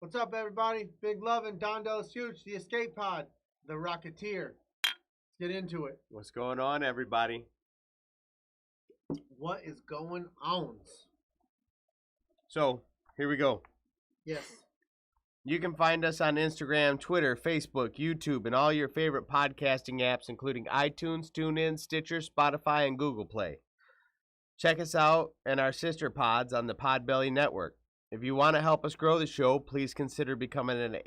What's up, everybody? Big Lovin, DellaSnooch, The Escape Pod, The Rocketeer. Let's get into it. What's going on, everybody? What is going on? So, here we go. Yes. You can find us on Instagram, Twitter, Facebook, YouTube, and all your favorite podcasting apps, including iTunes, TuneIn, Stitcher, Spotify, and Google Play. Check us out and our sister pods on the Podbelly Network. If you want to help us grow the show, please consider becoming an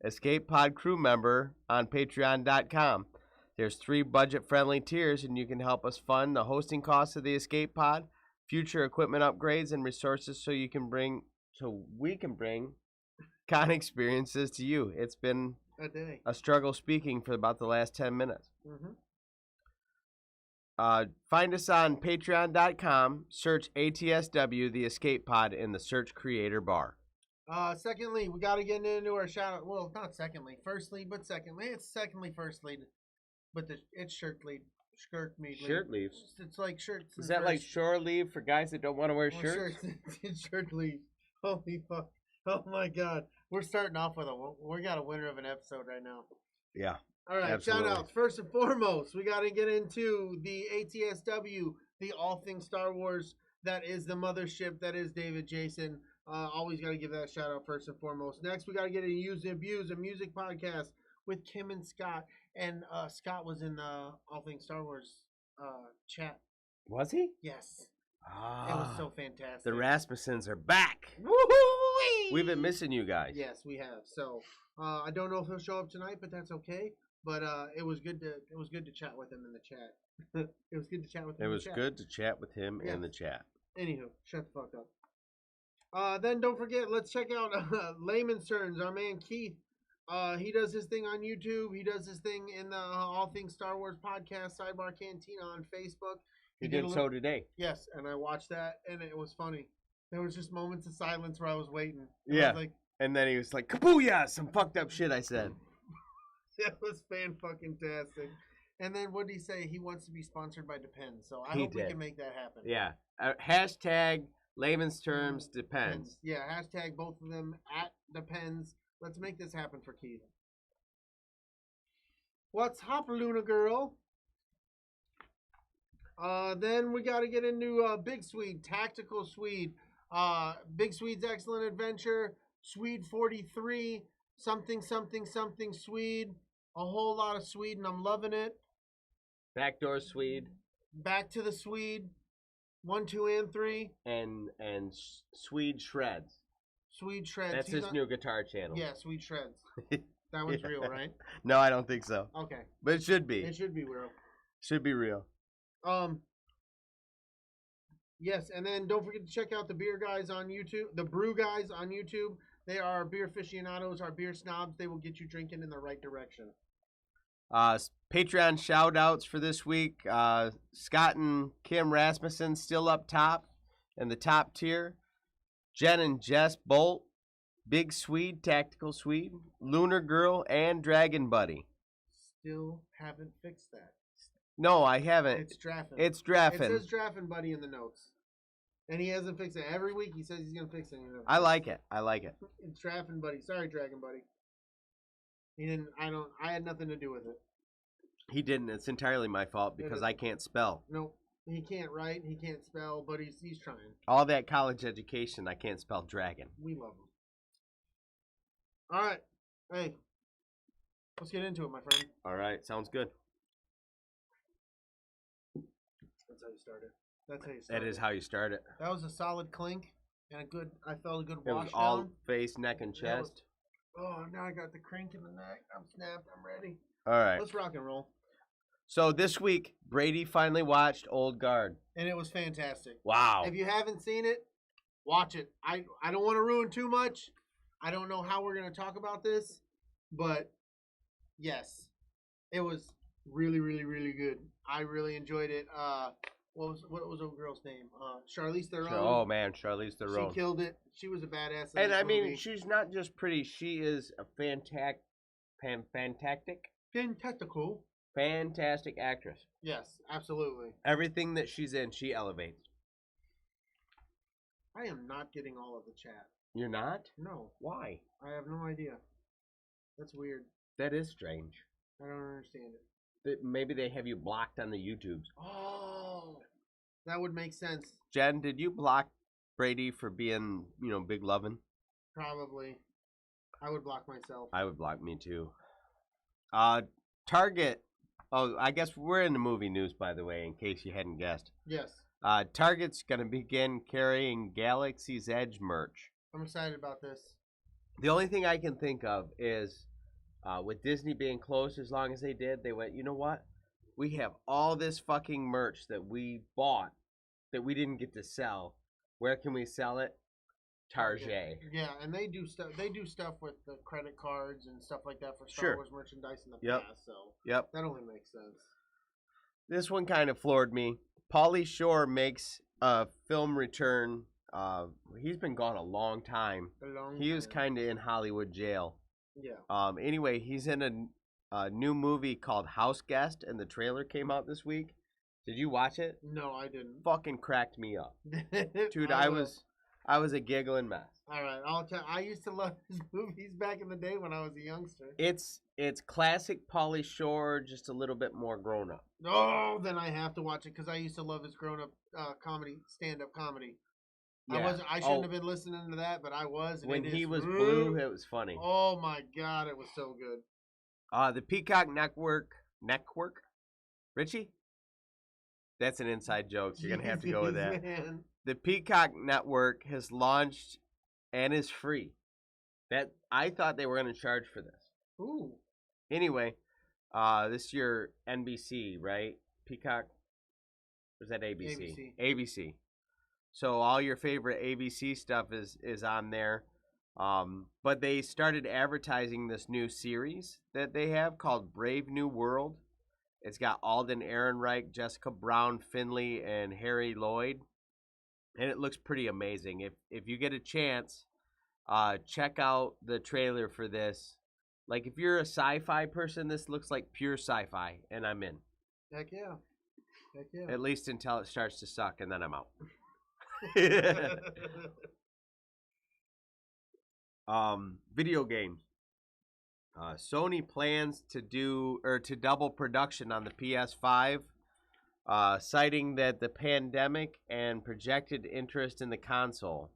Escape Pod crew member on Patreon.com. There's 3 budget-friendly tiers, and you can help us fund the hosting costs of the Escape Pod, future equipment upgrades, and resources so we can bring con experiences to you. It's been a struggle speaking for about the last 10 minutes. Mm-hmm. Find us on Patreon.com. Search ATSW The Escape Pod in the search creator bar. Secondly, we got to get into our shout out. Well, not secondly, firstly, but secondly. It's secondly, firstly, but it's shirt lead. Shirt leave. It's like shirts. Is that like shore leave for guys that don't want to wear shirts? It's shirt leave. Holy fuck. Oh my god. We're starting off with we got a winner of an episode right now. Yeah. All right, absolutely. Shout outs. First and foremost, we got to get into the ATSW, the All Things Star Wars. That is the mothership. That is David Jason. Always got to give that a shout out first and foremost. Next, we got to get into Use and Abuse, a music podcast with Kim and Scott. And Scott was in the All Things Star Wars chat. Was he? Yes. It was so fantastic. The Rasmussens are back. Woohoo! We've been missing you guys. Yes, we have. So I don't know if he'll show up tonight, but that's okay. But it was good to chat with him in the chat. It was good to chat with him. It was good to chat with him in the chat. Anywho, shut the fuck up. Then don't forget, let's check out Layman's Turns. Our man Keith. He does his thing on YouTube. He does his thing in the All Things Star Wars podcast Sidebar Cantina on Facebook. He did so today. Yes, and I watched that, and it was funny. There was just moments of silence where I was waiting. Yeah, and then he was like, "Kabooyah!" Some fucked up shit I said. It was fan-fucking-tastic. And then what did he say? He wants to be sponsored by Depends. So I hope we can make that happen. Yeah. Hashtag layman's terms depends. Yeah, hashtag both of them at Depends. Let's make this happen for Keith. What's up, Luna girl? Then we got to get into Big Swede, Tactical Swede. Big Swede's Excellent Adventure. Swede 43. Something Swede. A whole lot of Swede, and I'm loving it. Backdoor Swede. Back to the Swede. 1, 2, and 3. And Swede Shreds. Swede Shreds. That's his new guitar channel. Yeah, Swede Shreds. That one's real, right? No, I don't think so. Okay. But it should be. It should be real. Should be real. Yes, and then don't forget to check out the beer guys on YouTube, the brew guys on YouTube. They are beer aficionados, our beer snobs. They will get you drinking in the right direction. Patreon shout outs for this week. Scott and Kim Rasmussen still up top in the top tier. Jen and Jess Bolt, Big Swede, Tactical Swede, Lunar Girl, and Dragon Buddy. Still haven't fixed that. No, I haven't. It's Draffin. It's Draffin. It says Draffin Buddy in the notes. And he hasn't fixed it. Every week he says he's going to fix it. I like it. It's Draffin Buddy. Sorry, Dragon Buddy. I had nothing to do with it. He didn't. It's entirely my fault because I can't spell. No, he can't write. He can't spell, but he's trying. All that college education, I can't spell dragon. We love him. All right. Hey, let's get into it, my friend. All right. Sounds good. That's how you start it. That is how you start it. That was a solid clink and I felt a good wash. It was all down. Face, neck, and chest. Now I got the crank in the neck. I'm snapped. I'm ready. All right. Let's rock and roll. So this week, Brady finally watched Old Guard. And it was fantastic. Wow. If you haven't seen it, watch it. I don't want to ruin too much. I don't know how we're going to talk about this, but yes, it was really, really, really good. I really enjoyed it. What was old girl's name? Charlize Theron. Oh man, Charlize Theron. She killed it. She was a badass. And I mean, she's not just pretty. She is a fantastic actress. Yes, absolutely. Everything that she's in, she elevates. I am not getting all of the chat. You're not? No. Why? I have no idea. That's weird. That is strange. I don't understand it. Maybe they have you blocked on the YouTubes. Oh, that would make sense. Jen, did you block Brady for being, big lovin'? Probably. I would block myself. I would block me too. Target. Oh, I guess we're in the movie news, by the way, in case you hadn't guessed. Yes. Target's going to begin carrying Galaxy's Edge merch. I'm excited about this. The only thing I can think of is with Disney being closed as long as they did, they went, you know what? We have all this fucking merch that we bought that we didn't get to sell. Where can we sell it? Target. Yeah, and they do stuff. They do stuff with the credit cards and stuff like that for Star Sure. Wars merchandise in the past. So that only makes sense. This one kind of floored me. Pauly Shore makes a film return. He's been gone a long time. He was kind of in Hollywood jail. Yeah. Anyway, he's in a new movie called House Guest, and the trailer came out this week. Did you watch it? No, I didn't. Fucking cracked me up, dude. I was a giggling mess. All right, I'll tell. I used to love his movies back in the day when I was a youngster. It's classic Pauly Shore, just a little bit more grown up. Oh, then I have to watch it because I used to love his grown up comedy, stand up comedy. Yeah. I shouldn't have been listening to that, but I was. And when he was blue, it was funny. Oh my god, it was so good. The Peacock Network, Richie? That's an inside joke. You're gonna have to go with that. Man. The Peacock Network has launched and is free. That I thought they were gonna charge for this. Ooh. Anyway, this year NBC, right? Peacock. Or is that ABC? ABC. So all your favorite ABC stuff is on there. But they started advertising this new series that they have called Brave New World. It's got Alden Ehrenreich, Jessica Brown Finley, and Harry Lloyd. And it looks pretty amazing. If you get a chance, check out the trailer for this. Like, if you're a sci-fi person, this looks like pure sci-fi, and I'm in. Heck yeah. Heck yeah. At least until it starts to suck, and then I'm out. Video games. Sony plans to double production on the PS5, citing that the pandemic and projected interest in the console.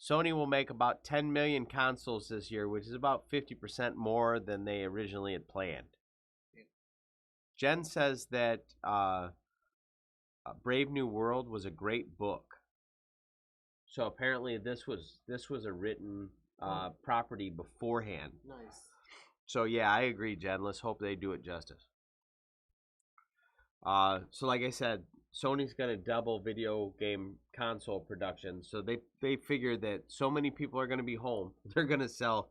Sony will make about 10 million consoles this year, which is about 50% more than they originally had planned. Jen says that Brave New World was a great book. So apparently this was a written property beforehand. Nice. So yeah, I agree, Jen. Let's hope they do it justice. So like I said, Sony's gonna double video game console production. So they figure that so many people are gonna be home, they're gonna sell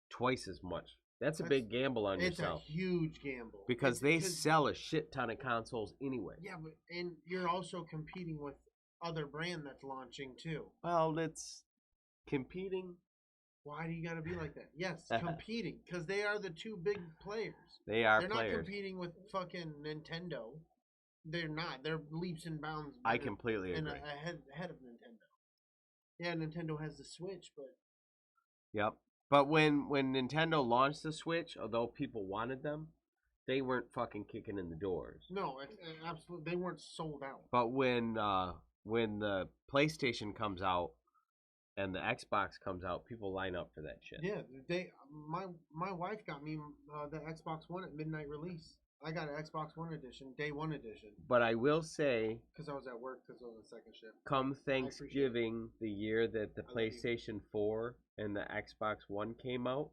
twice as much. That's a big gamble on yourself. It's a huge gamble. Because they sell a shit ton of consoles anyway. Yeah, and you're also competing with other brand that's launching too. Well, it's competing. Why do you got to be like that? Yes, competing, because they are the two big players. They are They're players. not competing with fucking Nintendo. They're not. They're leaps and bounds. I completely agree. Ahead of Nintendo. Yeah, Nintendo has the Switch, but. Yep. But when Nintendo launched the Switch, although people wanted them, they weren't fucking kicking in the doors. No, absolutely, they weren't sold out. But when the PlayStation comes out and the Xbox comes out, people line up for that shit. Yeah, my wife got me the Xbox One at midnight release. I got an Xbox One edition, day one edition. But I will say, because I was at work, because I was on second shift. Come Thanksgiving, the year that the PlayStation 4 and the Xbox One came out,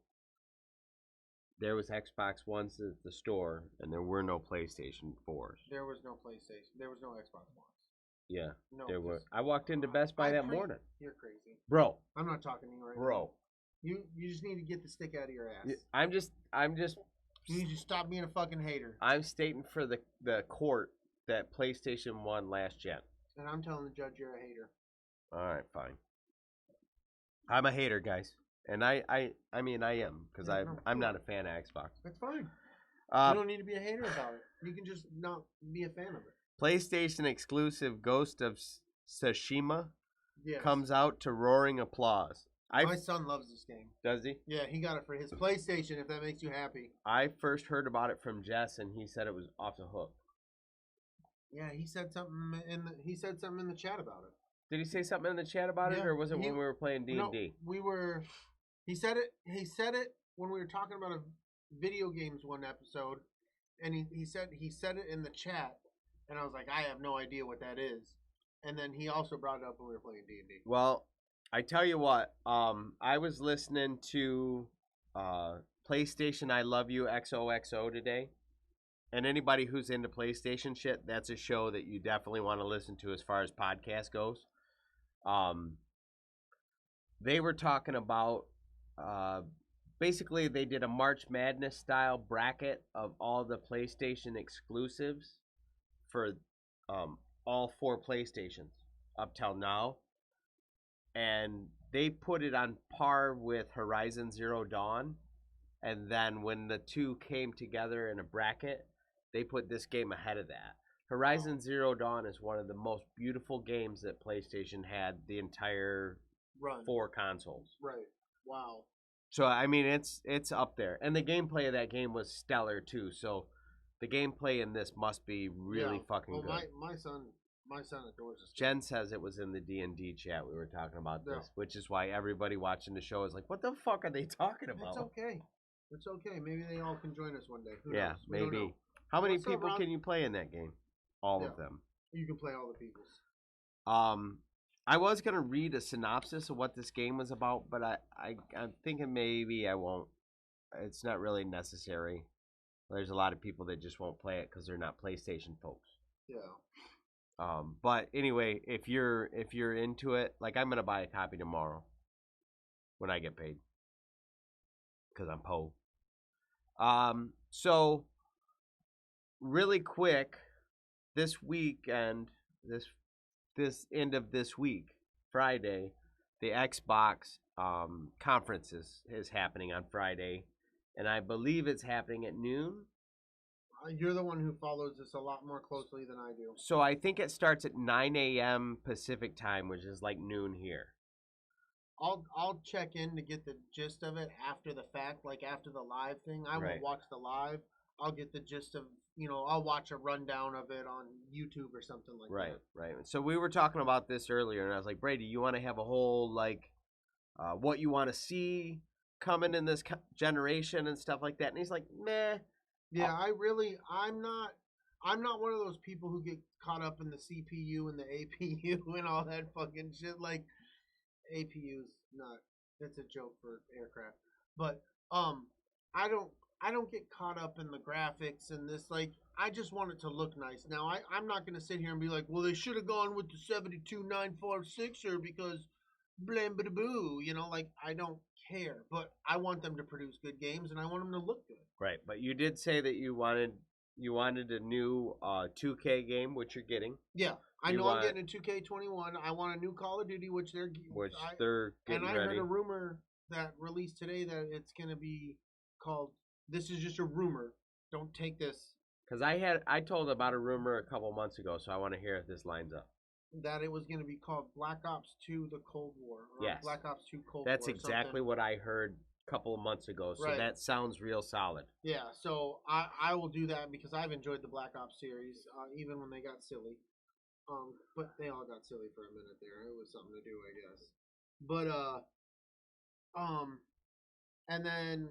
there was Xbox Ones at the store, and there were no PlayStation 4s. There was no PlayStation. There was no Xbox Ones. Yeah, no, there were. I walked into Best Buy that morning. You're crazy, bro. I'm not talking to you right now. Bro. You just need to get the stick out of your ass. I'm just. You need to stop being a fucking hater. I'm stating for the court that PlayStation won last gen. And I'm telling the judge you're a hater. All right, fine. I'm a hater, guys. And I mean I am, because I'm not a fan of Xbox. That's fine. You don't need to be a hater about it. You can just not be a fan of it. PlayStation exclusive Ghost of Tsushima Yes. comes out to roaring applause. My son loves this game. Does he? Yeah, he got it for his PlayStation. If that makes you happy. I first heard about it from Jess, and he said it was off the hook. Yeah, he said something in the chat about it. Did he say something in the chat about it, or was it when we were playing D&D? No, we were. He said it. He said it when we were talking about a video games one episode, and he said it in the chat, and I was like, I have no idea what that is. And then he also brought it up when we were playing D&D. Well, I tell you what, I was listening to PlayStation I Love You XOXO today. And anybody who's into PlayStation shit, that's a show that you definitely want to listen to as far as podcast goes. They were talking about, basically they did a March Madness style bracket of all the PlayStation exclusives for all 4 PlayStations up till now. And they put it on par with Horizon Zero Dawn. And then when the two came together in a bracket, they put this game ahead of that. Horizon Zero Dawn is one of the most beautiful games that PlayStation had the entire Run. 4 consoles. Right. Wow. So I mean, it's up there, and the gameplay of that game was stellar too. So the gameplay in this must be really fucking good. My son adores this. Jen says it was in the D&D chat we were talking about this, which is why everybody watching the show is like, "What the fuck are they talking about?" It's okay. It's okay. Maybe they all can join us one day. Who yeah, knows? maybe. How many people can you play in that game? All of them. You can play all the peoples. I was gonna read a synopsis of what this game was about, but I'm thinking maybe I won't. It's not really necessary. There's a lot of people that just won't play it because they're not PlayStation folks. Yeah. But anyway, if you're into it, like I'm gonna buy a copy tomorrow when I get paid because I'm po. So really quick, this weekend, this end of this week, Friday, the Xbox conference is happening on Friday, and I believe it's happening at noon. You're the one who follows this a lot more closely than I do. So I think it starts at 9 a.m. Pacific time, which is like noon here. I'll check in to get the gist of it after the fact, like after the live thing. I won't watch the live. I'll get the gist of, I'll watch a rundown of it on YouTube or something like that. Right. So we were talking about this earlier, and I was like, Brady, you want to have a whole, like, what you want to see coming in this generation and stuff like that? And he's like, meh. Yeah, I'm not one of those people who get caught up in the CPU and the APU and all that fucking shit. Like, APU's not, it's a joke for aircraft. But, I don't get caught up in the graphics and this, like, I just want it to look nice. Now, I'm not going to sit here and be like, well, they should have gone with the 72946er because blam bada boo, like, I don't care. But I want them to produce good games and I want them to look good. Right, but you did say that you wanted a new 2K game, which you're getting. Yeah, I'm getting a 2K21. I want a new Call of Duty, which they're getting ready. And I heard a rumor that released today that it's going to be called, this is just a rumor, don't take this. Because I told about a rumor a couple months ago, so I want to hear if this lines up. That it was going to be called Black Ops 2 The Cold War. Or yes. Black Ops 2 Cold That's War. That's exactly what I heard a couple of months ago, so that sounds real solid. Yeah, so I will do that because I've enjoyed the Black Ops series, even when they got silly. But they all got silly for a minute there. It was something to do, I guess. But, and then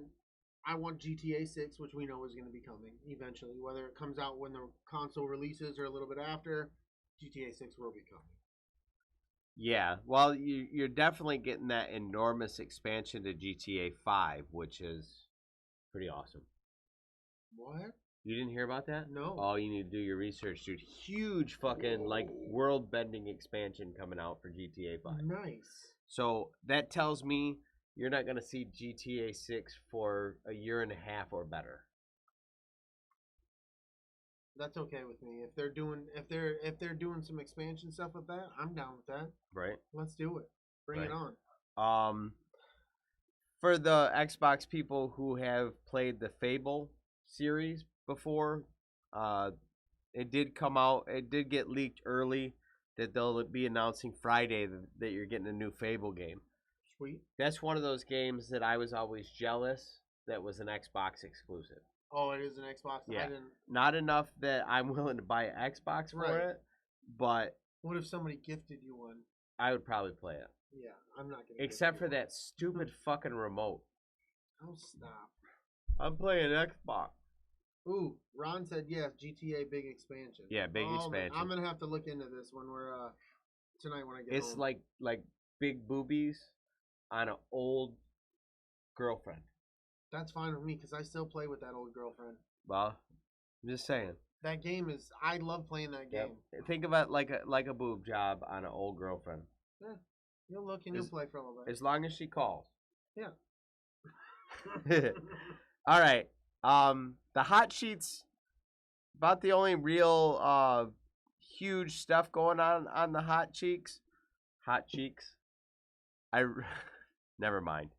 I want GTA 6, which we know is going to be coming eventually. Whether it comes out when the console releases or a little bit after, GTA 6 will be coming. Yeah, well, you're definitely getting that enormous expansion to GTA 5, which is pretty awesome. What? You didn't hear about that? No. Oh, you need to do your research, dude. Huge fucking, like, world-bending expansion coming out for GTA 5. Nice. So that tells me you're not going to see GTA 6 for a year and a half or better. That's okay with me. If they're doing some expansion stuff with that, I'm down with that. Right. Let's do it. Bring it on. For the Xbox people who have played the Fable series before, it did come out. It did get leaked early. that they'll be announcing Friday that you're getting a new Fable game. Sweet. That's one of those games that I was always jealous that was an Xbox exclusive. Oh, it is an Xbox? Yeah. I didn't... Not enough that I'm willing to buy an Xbox for it, but... What if somebody gifted you one? I would probably play it. Yeah, I'm not going to. Except for that stupid fucking remote. Oh, stop. I'm playing Xbox. Ooh, Ron said yes, GTA big expansion. Yeah, big expansion. Man, I'm going to have to look into this when we're, tonight when I get home. It's like big boobies on an old girlfriend. That's fine with me because I still play with that old girlfriend. Well, I'm just saying. That game is... I love playing that game. Yep. Think about it like a boob job on an old girlfriend. Yeah. You'll look and you'll play for a little bit. As long as she calls. Yeah. All right. The hot sheets, about the only real huge stuff going on the hot cheeks. Hot cheeks. Never mind.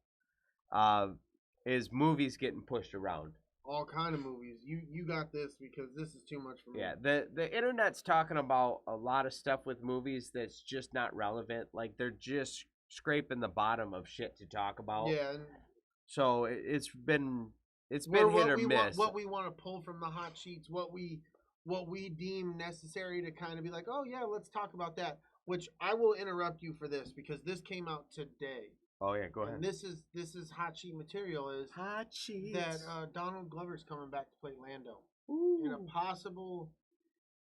Is movies getting pushed around. All kind of movies. You got this because this is too much for me. Yeah, the internet's talking about a lot of stuff with movies that's just not relevant. Like they're just scraping the bottom of shit to talk about. Yeah. So it's been hit or miss. What we want to pull from the hot sheets, what we deem necessary to kind of be like, oh yeah, let's talk about that. Which I will interrupt you for this because this came out today. Oh yeah, go ahead. And this is hot sheet material. Is hot sheets that Donald Glover's coming back to play Lando. Ooh. In a possible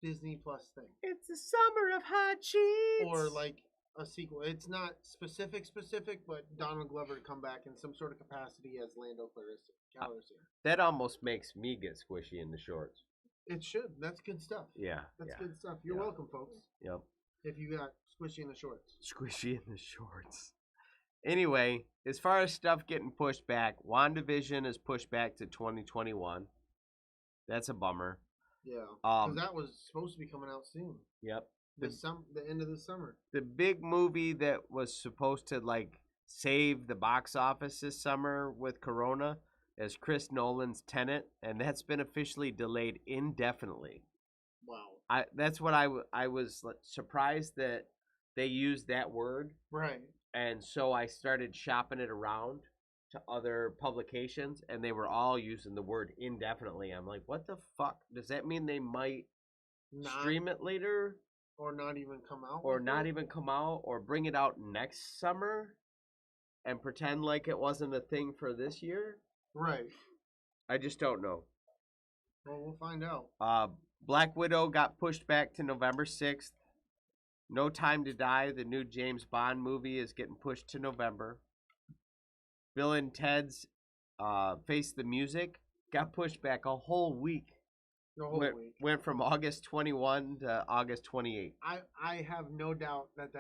Disney Plus thing. It's the summer of hot sheets. Or like a sequel. It's not specific, but Donald Glover to come back in some sort of capacity as Lando Calrissian. That almost makes me get squishy in the shorts. It should. That's good stuff. Yeah. That's good stuff. You're welcome, folks. Yep. If you got squishy in the shorts. Squishy in the shorts. Anyway, as far as stuff getting pushed back, WandaVision is pushed back to 2021. That's a bummer. Yeah, because that was supposed to be coming out soon. Yep. The end of the summer. The big movie that was supposed to like save the box office this summer with Corona is Chris Nolan's Tenet, and that's been officially delayed indefinitely. Wow. That's what I was surprised that they used that word. Right. And so I started shopping it around to other publications, and they were all using the word indefinitely. I'm like, what the fuck? Does that mean they might stream it later? Or not even come out? Or not even come out? Or bring it out next summer and pretend like it wasn't a thing for this year? Right. I just don't know. Well, we'll find out. Black Widow got pushed back to November 6th. No Time to Die, the new James Bond movie, is getting pushed to November. Bill and Ted's Face the Music got pushed back a whole week. Went from August 21 to August 28. I have no doubt that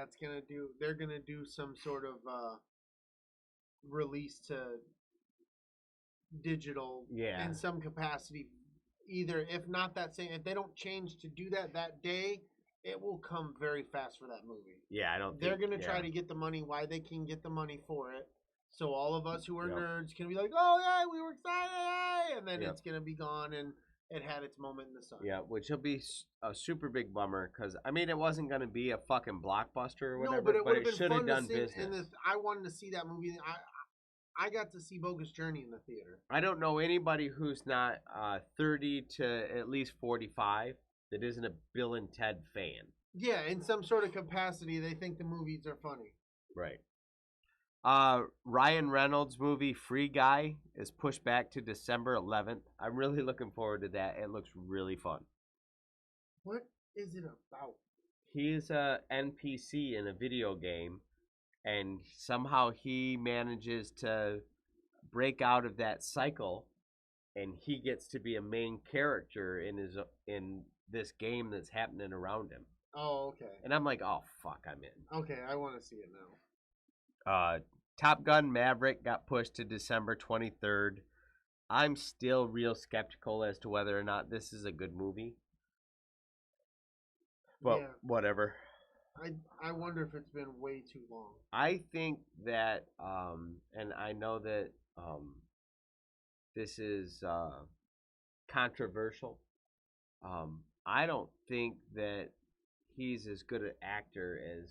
they're gonna do some sort of release to digital in some capacity. Either if not that same, if they don't change to do that day, it will come very fast for that movie. Yeah, I don't. They're gonna try to get the money. Why they can get the money for it? So all of us who are nerds can be like, "Oh yeah, we were excited," and then it's gonna be gone, and it had its moment in the sun. Yeah, which will be a super big bummer because I mean it wasn't gonna be a fucking blockbuster or whatever, no, but it should have done business. I wanted to see that movie. I got to see Bogus Journey in the theater. I don't know anybody who's not 30 to at least 45 that isn't a Bill and Ted fan. Yeah, in some sort of capacity, they think the movies are funny. Right. Ryan Reynolds' movie Free Guy is pushed back to December 11th. I'm really looking forward to that. It looks really fun. What is it about? He's a NPC in a video game, and somehow he manages to break out of that cycle, and he gets to be a main character in this game that's happening around him. Oh, okay. And I'm like, oh, fuck, I'm in. Okay, I want to see it now. Top Gun Maverick got pushed to December 23rd. I'm still real skeptical as to whether or not this is a good movie. But whatever. I wonder if it's been way too long. I think that, and I know that this is controversial. I don't think that he's as good an actor as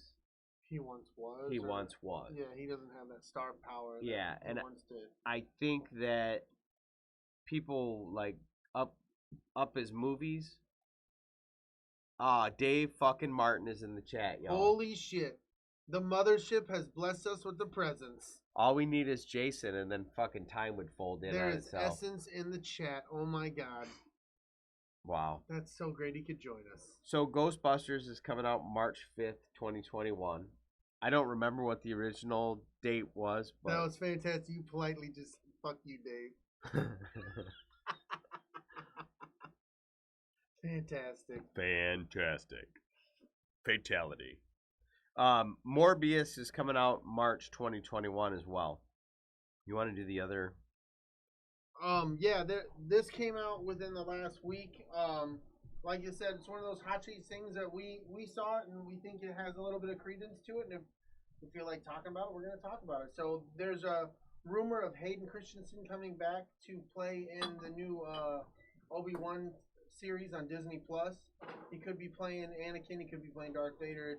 he once was. he once was. Yeah, he doesn't have that star power. Yeah, that and he once did. I think that people like up his movies. Dave fucking Martin is in the chat, y'all. Holy shit. The mothership has blessed us with the presence. All we need is Jason, and then fucking time would fold in There on is itself. essence in the chat. Oh my god. Wow. That's so great he could join us. So Ghostbusters is coming out March 5th, 2021. I don't remember what the original date was, but That was fantastic. You politely just, fuck you, Dave. Fantastic. Fantastic. Fatality. Morbius is coming out March 2021 as well. You want to do the other? Yeah, this came out within the last week. Like you said, it's one of those hot cheese things that we saw it and we think it has a little bit of credence to it. And if we feel like talking about it, we're going to talk about it. So there's a rumor of Hayden Christensen coming back to play in the new Obi-Wan series on Disney Plus. He could be playing Anakin. He could be playing Darth Vader.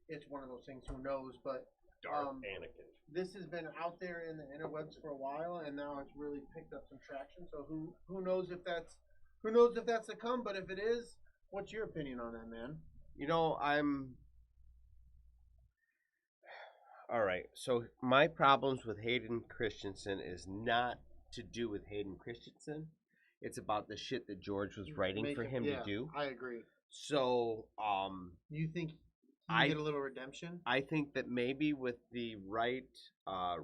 It's one of those things. Who knows? But Anakin. This has been out there in the interwebs for a while, and now it's really picked up some traction. So who knows if that's to come? But if it is, what's your opinion on that, man? You know, all right. So my problems with Hayden Christensen is not to do with Hayden Christensen. It's about the shit that George was writing for him to do. I agree. So, you think he get a little redemption? I think that maybe with the right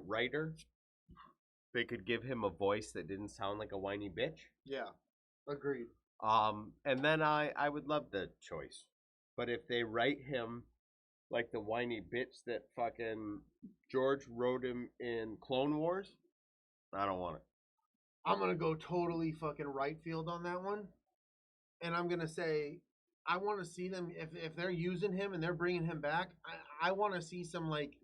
writer, they could give him a voice that didn't sound like a whiny bitch. Yeah, agreed. And then I would love the choice. But if they write him like the whiny bitch that fucking George wrote him in Clone Wars, I don't want it. I'm going to go totally fucking right field on that one. And I'm going to say, I want to see them, if they're using him and they're bringing him back, I want to see some like,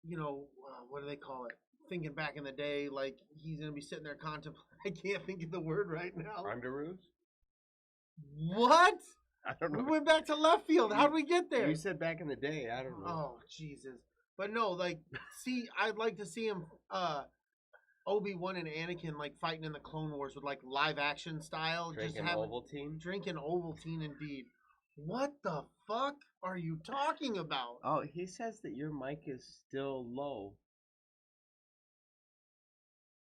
you know, what do they call it? Thinking back in the day, like he's going to be sitting there contemplating. I can't think of the word right now. Underoos? What? I don't know. We went back to left field. How'd we get there? You said back in the day. I don't know. Oh, Jesus. But no, like, see, I'd like to see him, Obi-Wan and Anakin, like, fighting in the Clone Wars with, like, live action style. Drinking Ovaltine? Drinking Ovaltine, indeed. What the fuck are you talking about? Oh, he says that your mic is still low.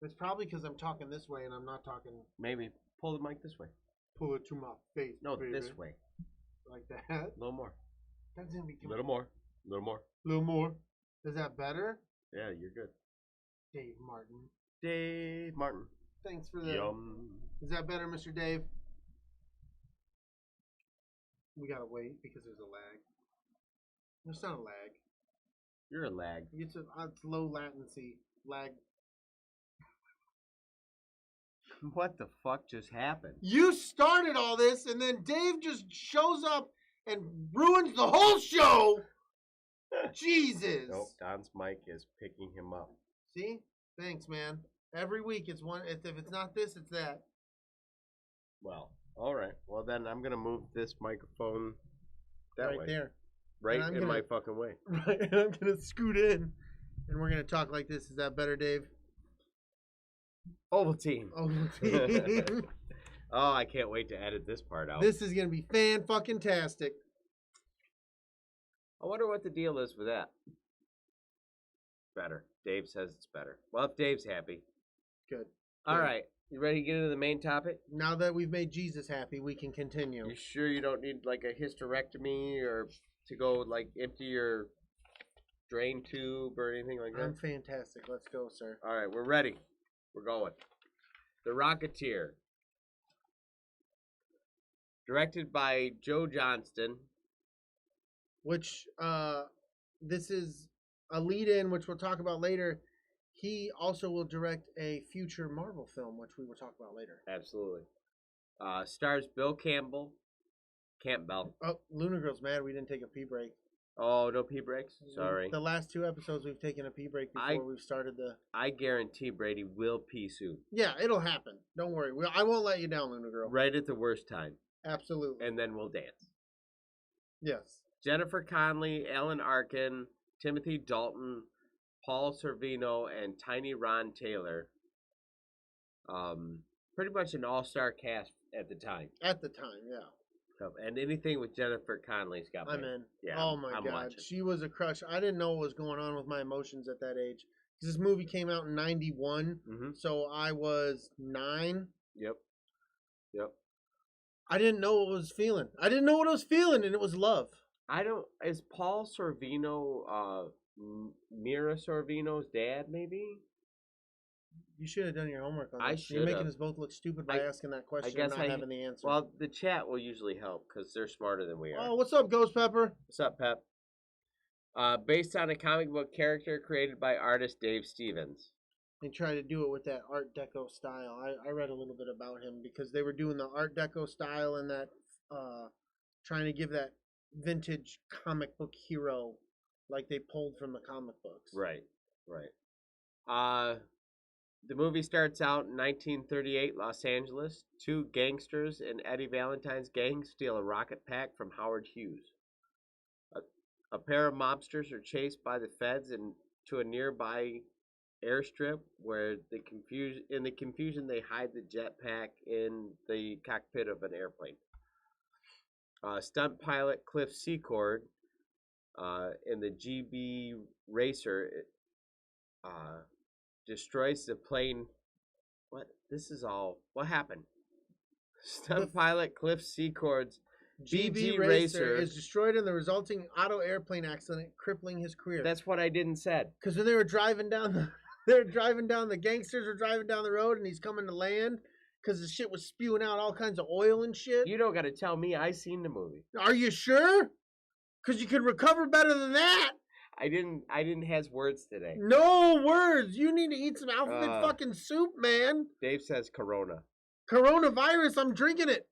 It's probably because I'm talking this way and I'm not talking... Maybe. Pull the mic this way. Pull it to my face, No, baby. this way. Like that? A little more. That's gonna be... A little more. A little more. A little more. Is that better? Yeah, you're good. Dave Martin. Dave Martin. Thanks for the... Yum. Is that better, Mr. Dave? We gotta wait because there's a lag. There's not a lag. You're a lag. It's low latency. Lag. What the fuck just happened? You started all this, and then Dave just shows up and ruins the whole show. Jesus. Nope, Don's mic is picking him up. See? Thanks, man. Every week it's one. If it's not this, it's that. Well, all right. Well, then I'm gonna move this microphone that right way. There. Right in my fucking way. Right, and I'm gonna scoot in, and we're gonna talk like this. Is that better, Dave? Ovaltine. Ovaltine. Oh, I can't wait to edit this part out. This is gonna be fan-fucking-tastic. I wonder what the deal is with that. Better. Dave says it's better. Well, if Dave's happy. Good. All right. You ready to get into the main topic? Now that we've made Jesus happy, we can continue. You sure you don't need like a hysterectomy or to go like empty your drain tube or anything like that? I'm fantastic. Let's go, sir. All right, we're ready. We're going. The Rocketeer. Directed by Joe Johnston. Which, this is a lead-in, which we'll talk about later. He also will direct a future Marvel film, which we will talk about later. Absolutely. Stars Bill Campbell. Oh, Luna Girl's mad we didn't take a pee break. Oh, no pee breaks? Sorry. The last 2 episodes we've taken a pee break before we've started the... I guarantee Brady will pee soon. Yeah, it'll happen. Don't worry. I won't let you down, Luna Girl. Right at the worst time. Absolutely. and then we'll dance. Yes. Jennifer Connelly, Alan Arkin, Timothy Dalton, Paul Sorvino, and Tiny Ron Taylor. Pretty much an all-star cast at the time. At the time, yeah. And anything with Jennifer Connelly's got me. I'm in. Yeah, oh my I'm God, watching. she was a crush. I didn't know what was going on with my emotions at that age. This movie came out in '91, so I was 9. Yep. I didn't know what I was feeling. And it was love. Is Paul Sorvino Mira Sorvino's dad, maybe? You should have done your homework on I this. should You're making have. us both look stupid by asking that question guess and not having the answer. Well, the chat will usually help because they're smarter than we are. Oh, what's up, Ghost Pepper? What's up, Pep? Based on a comic book character created by artist Dave Stevens. They try to do it with that Art Deco style. I read a little bit about him because they were doing the Art Deco style and that trying to give that vintage comic book hero like they pulled from the comic books. Right. The movie starts out in 1938, Los Angeles. 2 gangsters in Eddie Valentine's gang steal a rocket pack from Howard Hughes. A pair of mobsters are chased by the feds to a nearby airstrip where in the confusion they hide the jetpack in the cockpit of an airplane. Stunt pilot Cliff Secord in the GB Racer destroys the plane. What happened? Stunt pilot Cliff Secord's GB Racer is destroyed in the resulting auto airplane accident, crippling his career. That's what I didn't said. Because when they were driving down the gangsters were driving down the road and he's coming to land because the shit was spewing out all kinds of oil and shit. You don't got to tell me. I seen the movie. Are you sure? Because you could recover better than that. I didn't has words today. No words. You need to eat some alphabet fucking soup, man. Dave says Corona. Coronavirus. I'm drinking it.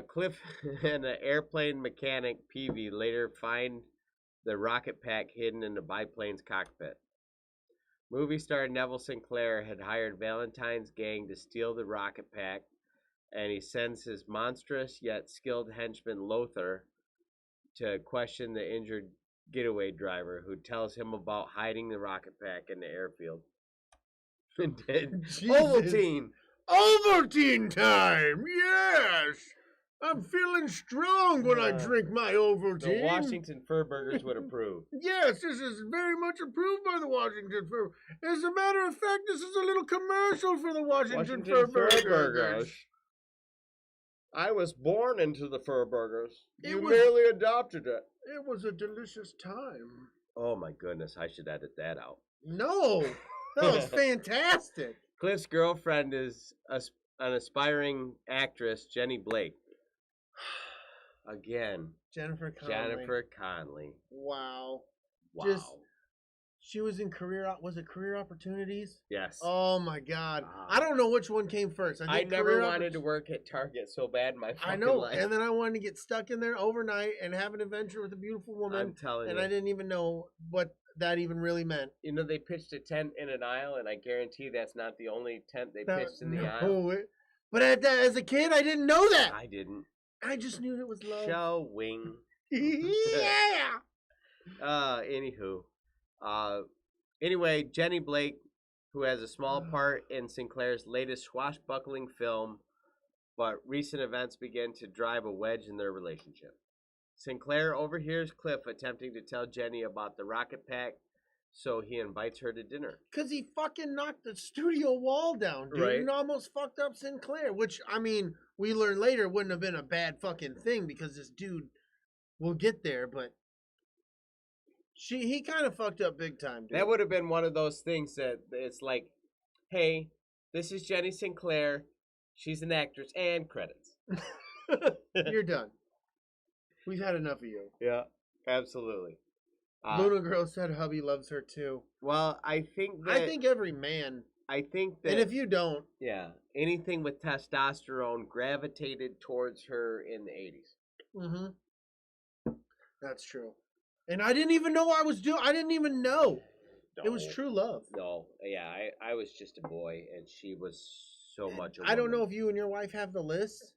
Cliff and an airplane mechanic, Peavy, later find the rocket pack hidden in the biplane's cockpit. Movie star Neville Sinclair had hired Valentine's gang to steal the rocket pack, and he sends his monstrous yet skilled henchman Lothar to question the injured getaway driver, who tells him about hiding the rocket pack in the airfield. Ovaltine! Ovaltine time! Yes! I'm feeling strong when I drink my Ovaltine. The Washington Fur Burgers would approve. Yes, this is very much approved by the Washington Fur. As a matter of fact, this is a little commercial for the Washington Fur Burgers. I was born into the Fur Burgers. You merely adopted it. It was a delicious time. Oh my goodness, I should edit that out. No, that was fantastic. Cliff's girlfriend is an aspiring actress, Jenny Blake. Again, Jennifer Connelly. Wow. She was in Career Opportunities? Yes. Oh my God. I don't know which one came first. I never wanted to work at Target so bad in my fucking life. And then I wanted to get stuck in there overnight and have an adventure with a beautiful woman. I'm telling you. And I didn't even know what that even really meant. You know, they pitched a tent in an aisle, and I guarantee that's not the only tent they pitched in the aisle. But as a kid, I didn't know that. I didn't. I just knew it was love. Showing. Yeah. Anywho. Anyway, Jenny Blake, who has a small part in Sinclair's latest swashbuckling film, but recent events begin to drive a wedge in their relationship. Sinclair overhears Cliff attempting to tell Jenny about the rocket pack, so he invites her to dinner. Because he fucking knocked the studio wall down, dude, right. And almost fucked up Sinclair, which, I mean, we learned later wouldn't have been a bad fucking thing because this dude will get there, but he kind of fucked up big time, dude. That would have been one of those things that it's like, hey, this is Jenny Sinclair. She's an actress, and credits. You're done. We've had enough of you. Yeah, absolutely. Luna Girl said hubby loves her too. Well, I think every man. I think that... And if you don't... Yeah, anything with testosterone gravitated towards her in the 80s. Mm-hmm. That's true. And I didn't even know I didn't even know. No. It was true love. No, yeah, I was just a boy, and she was so much a woman. I don't know if you and your wife have the list,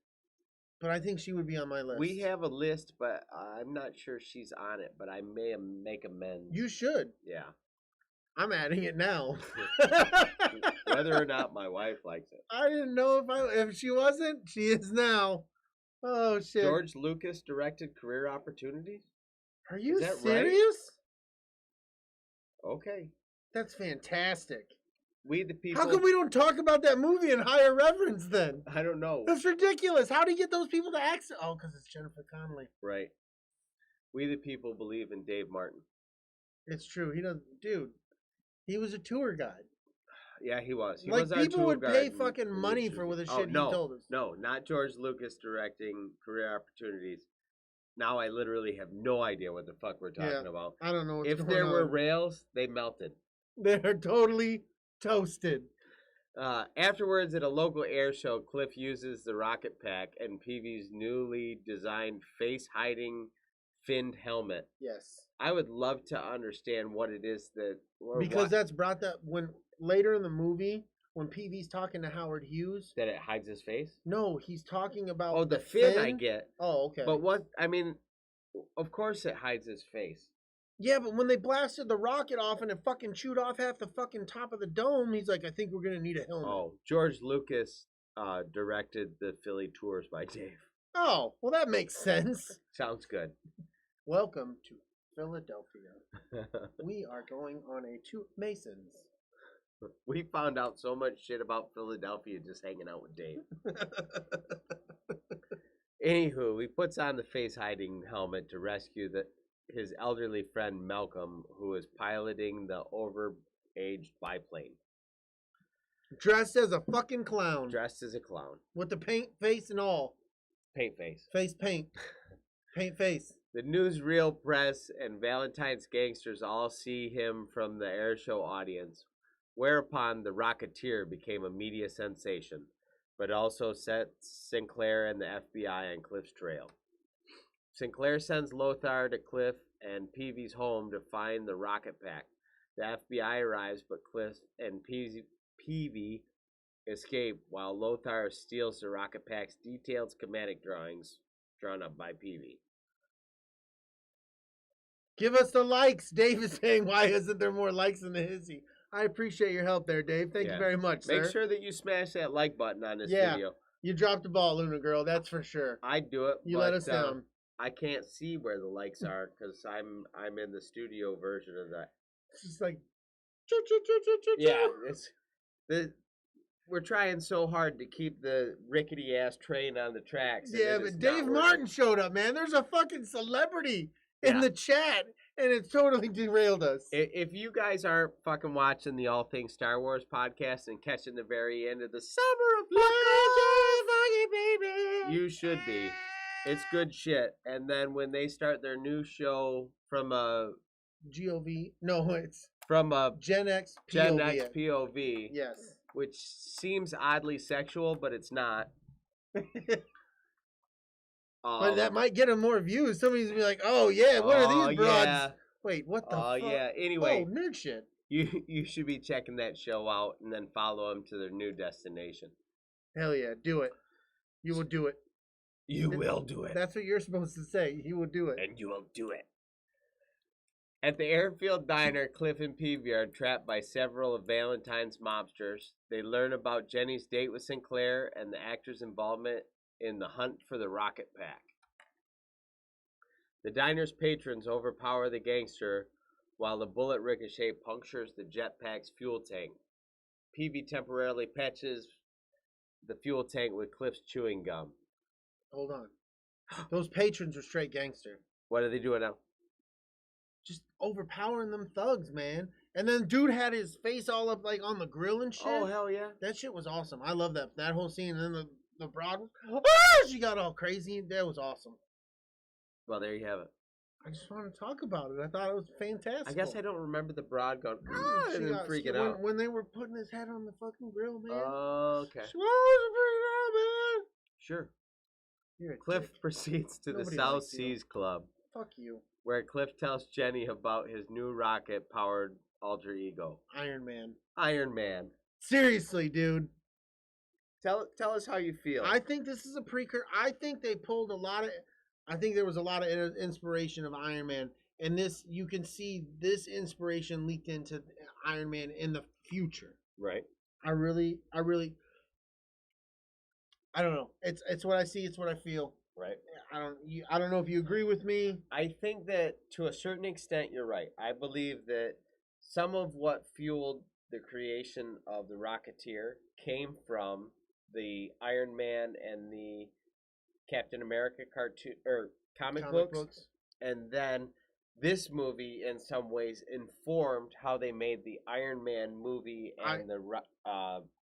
but I think she would be on my list. We have a list, but I'm not sure she's on it. But I may make amends. You should. Yeah. I'm adding it now. Whether or not my wife likes it. I didn't know if she wasn't. She is now. Oh shit! George Lucas directed Career Opportunities. Are you that serious? Right? Okay. That's fantastic. We the people. How come we don't talk about that movie in higher reverence then? I don't know. That's ridiculous. How do you get those people to access? Oh, because it's Jennifer Connelly. Right. We the people believe in Dave Martin. It's true. He doesn't, dude. He was a tour guide. Yeah, he was. He like was our people tour would guide pay in fucking money for the shit he told us. No, not George Lucas directing Career Opportunities. Now I literally have no idea what the fuck we're talking about. I don't know. If there were rails, they melted. They're totally toasted. Afterwards, at a local air show, Cliff uses the rocket pack and Peavy's newly designed face-hiding finned helmet. Yes. I would love to understand what it is that... Because that's brought that... when later in the movie, when Peavy's talking to Howard Hughes... That it hides his face? No, he's talking about... Oh, the fin I get. Oh, okay. But what... I mean, of course it hides his face. Yeah, but when they blasted the rocket off and it fucking chewed off half the fucking top of the dome, he's like, I think we're going to need a helmet. Oh, George Lucas directed the Philly tours by Dave. Oh, well, that makes sense. Sounds good. Welcome to Philadelphia. We are going on a tour. Masons. We found out so much shit about Philadelphia just hanging out with Dave. Anywho, he puts on the face-hiding helmet to rescue his elderly friend Malcolm, who is piloting the overaged biplane. Dressed as a fucking clown. Dressed as a clown. With the paint face and all. Paint face. Face paint. Paint face. The newsreel press and Valentine's gangsters all see him from the airshow audience, whereupon the Rocketeer became a media sensation, but also sets Sinclair and the FBI on Cliff's trail. Sinclair sends Lothar to Cliff and Peavy's home to find the rocket pack. The FBI arrives, but Cliff and Peavy escape while Lothar steals the rocket pack's detailed schematic drawings drawn up by Peavy. Give us the likes. Dave is saying, why isn't there more likes in the hizzy? I appreciate your help there, Dave. Thank you very much, sir. Make sure that you smash that like button on this video. You dropped the ball, Luna girl. That's for sure. I'd do it. You let us down. I can't see where the likes are because I'm in the studio version of that. It's just like, yeah. We're trying so hard to keep the rickety ass train on the tracks. Yeah, but Dave Martin showed up, man. There's a fucking celebrity in the chat, and it's totally derailed us. If you guys aren't fucking watching the All Things Star Wars podcast and catching the very end of the Summer of Baby, you should be. It's good shit. And then when they start their new show from a GOV, no, it's from a Gen X POV. Yes. Which seems oddly sexual, but it's not. But that might get him more views. Somebody's gonna be like, "Oh yeah, what are these broads?" Yeah. Wait, what the? Oh yeah. Anyway, nerd shit. You should be checking that show out and then follow them to their new destination. Hell yeah, do it. You will do it. You will do it. That's what you're supposed to say. You will do it. And you will do it. At the airfield diner, Cliff and Peavy are trapped by several of Valentine's mobsters. They learn about Jenny's date with Sinclair and the actor's involvement in the hunt for the rocket pack. The diner's patrons overpower the gangster while the bullet ricochet punctures the jetpack's fuel tank. Peavy temporarily patches the fuel tank with Cliff's chewing gum. Hold on. Those patrons are straight gangster. What are they doing now? Just overpowering them thugs, man. And then dude had his face all up like on the grill and shit. Oh, hell yeah. That shit was awesome. I love that whole scene. And then the broad, she got all crazy. That was awesome. Well, there you have it. I just want to talk about it. I thought it was fantastic. I guess I don't remember the broad going, and then freaking out. When they were putting his head on the fucking grill, man. Oh, okay. She was freaking out, man. Sure. You're Cliff proceeds to the South Seas Club. Fuck you. Where Cliff tells Jenny about his new rocket-powered alter ego. Iron Man. Iron Man. Seriously, dude. Tell us how you feel. I think this is a precursor. I think they pulled a lot of. I think there was a lot of inspiration of Iron Man, and this you can see this inspiration leaked into Iron Man in the future. Right. I don't know. It's what I see. It's what I feel. Right. I don't know if you agree with me. I think that to a certain extent you're right. I believe that some of what fueled the creation of the Rocketeer came from the Iron Man and the Captain America cartoon or comic books, and then this movie in some ways informed how they made the Iron Man movie and the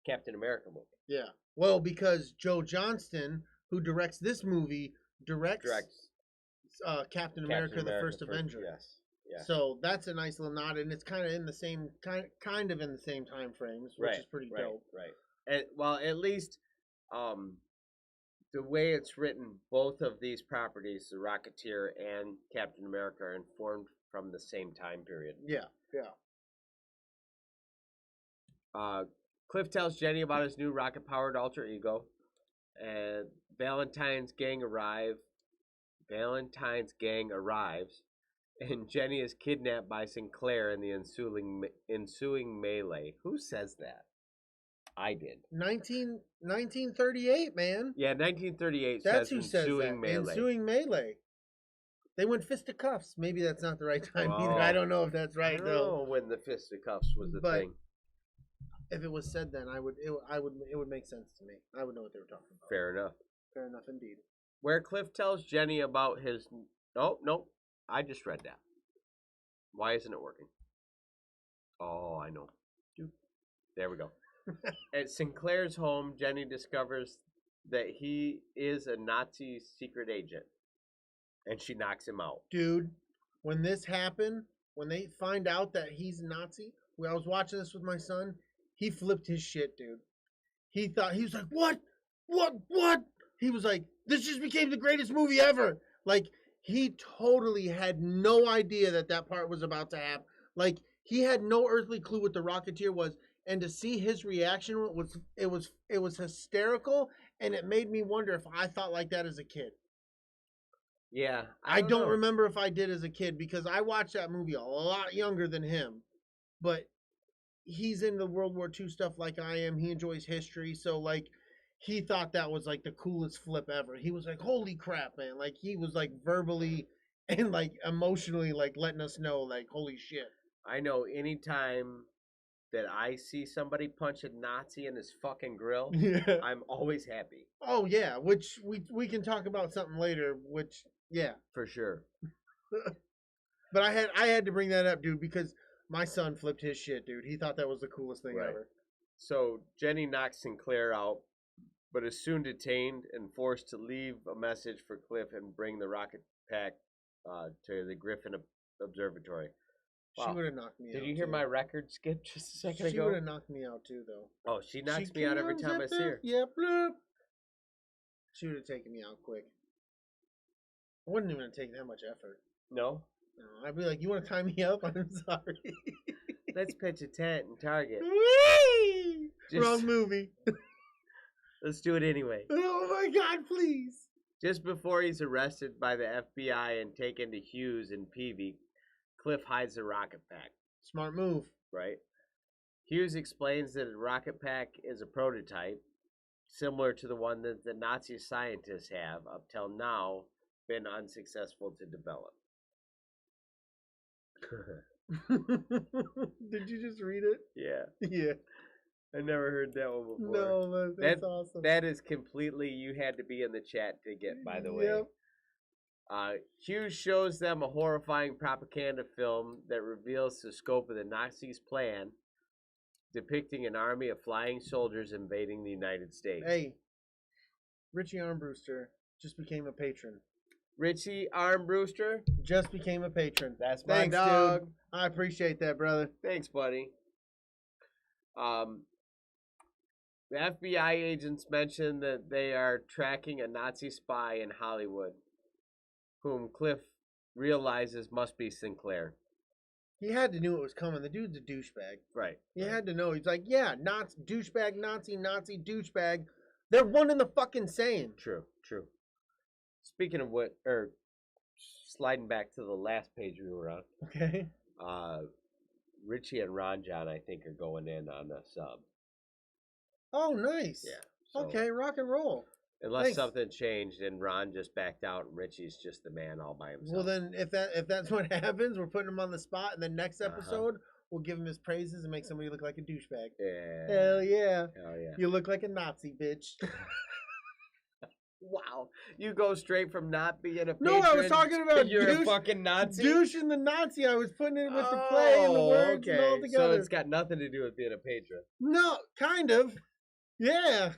Captain America movie. Yeah. Well, because Joe Johnston, who directs this movie, directs Captain America, the First Avenger. Yes. Yeah. So that's a nice little nod, and it's kind of in the same kind of in the same time frames, which is pretty dope. Right. And well, at least the way it's written, both of these properties, the Rocketeer and Captain America, are informed from the same time period. Yeah. Cliff tells Jenny about his new rocket-powered alter ego, and Valentine's gang arrives, and Jenny is kidnapped by Sinclair in the ensuing melee. Who says that? I did. 1938, man. Yeah, 1938 That's says who says that. melee. Ensuing melee. They went fisticuffs. Maybe that's not the right time either. I don't know if that's right, though. I don't know when the fisticuffs was the thing. If it was said then, it would make sense to me. I would know what they were talking about. Fair enough. Fair enough indeed. Where Cliff tells Jenny about his... Nope. I just read that. Why isn't it working? Oh, I know. There we go. At Sinclair's home, Jenny discovers that he is a Nazi secret agent, and she knocks him out. Dude, when this happened, when they find out that he's a Nazi, when I was watching this with my son, he flipped his shit, dude. He was like, what? He was like, this just became the greatest movie ever. Like, he totally had no idea that part was about to happen. Like, he had no earthly clue what the Rocketeer was. And to see his reaction was hysterical, and it made me wonder if I thought like that as a kid. Yeah, I don't remember if I did as a kid because I watched that movie a lot younger than him. But he's into World War II stuff like I am. He enjoys history, so like he thought that was like the coolest flip ever. He was like, "Holy crap, man!" Like he was like verbally and like emotionally like letting us know like, "Holy shit." I know anytime that I see somebody punch a Nazi in his fucking grill, yeah. I'm always happy. Oh yeah, which we can talk about something later, which yeah. For sure. But I had to bring that up, dude, because my son flipped his shit, dude. He thought that was the coolest thing ever. So Jenny knocks Sinclair out, but is soon detained and forced to leave a message for Cliff and bring the rocket pack to the Griffin Observatory. Wow. She would have knocked me out. Did you hear my record skip just a second ago? She would have knocked me out too, though. Oh, she knocks me out every time I see her. Yeah, bloop. She would have taken me out quick. I wouldn't even take that much effort. No? No, I'd be like, you want to tie me up? I'm sorry. Let's pitch a tent and target. Wrong movie. Let's do it anyway. Oh my God, please. Just before he's arrested by the FBI and taken to Hughes and Peavy, Cliff hides the rocket pack. Smart move. Right. Hughes explains that the rocket pack is a prototype, similar to the one that the Nazi scientists have, up till now, been unsuccessful to develop. Did you just read it? Yeah. Yeah. I never heard that one before. No, that's awesome. That is completely, you had to be in the chat to get, by the way. Yep. Hughes shows them a horrifying propaganda film that reveals the scope of the Nazis' plan, depicting an army of flying soldiers invading the United States. Hey, Richie Armbruster just became a patron. Richie Armbruster just became a patron. That's my dog. Dude. I appreciate that, brother. Thanks, buddy. The FBI agents mention that they are tracking a Nazi spy in Hollywood, whom Cliff realizes must be Sinclair. He had to know it was coming. The dude's a douchebag. Right. He had to know. He's like, yeah, Nazi, douchebag, Nazi, douchebag. They're one and the fucking same. True. Speaking of sliding back to the last page we were on. Okay. Richie and Ron John, I think, are going in on a sub. Oh, nice. Yeah. So, okay, rock and roll. Unless something changed and Ron just backed out and Richie's just the man all by himself. Well, then if that's what happens, we're putting him on the spot, and then next episode we'll give him his praises and make somebody look like a douchebag. Yeah. Hell yeah. Hell yeah. You look like a Nazi, bitch. Wow. You go straight from not being a patron. No, I was talking about you're a fucking Nazi. Douche and the Nazi. I was putting it with the play and the words and all together. So it's got nothing to do with being a patron. No, kind of. Yeah.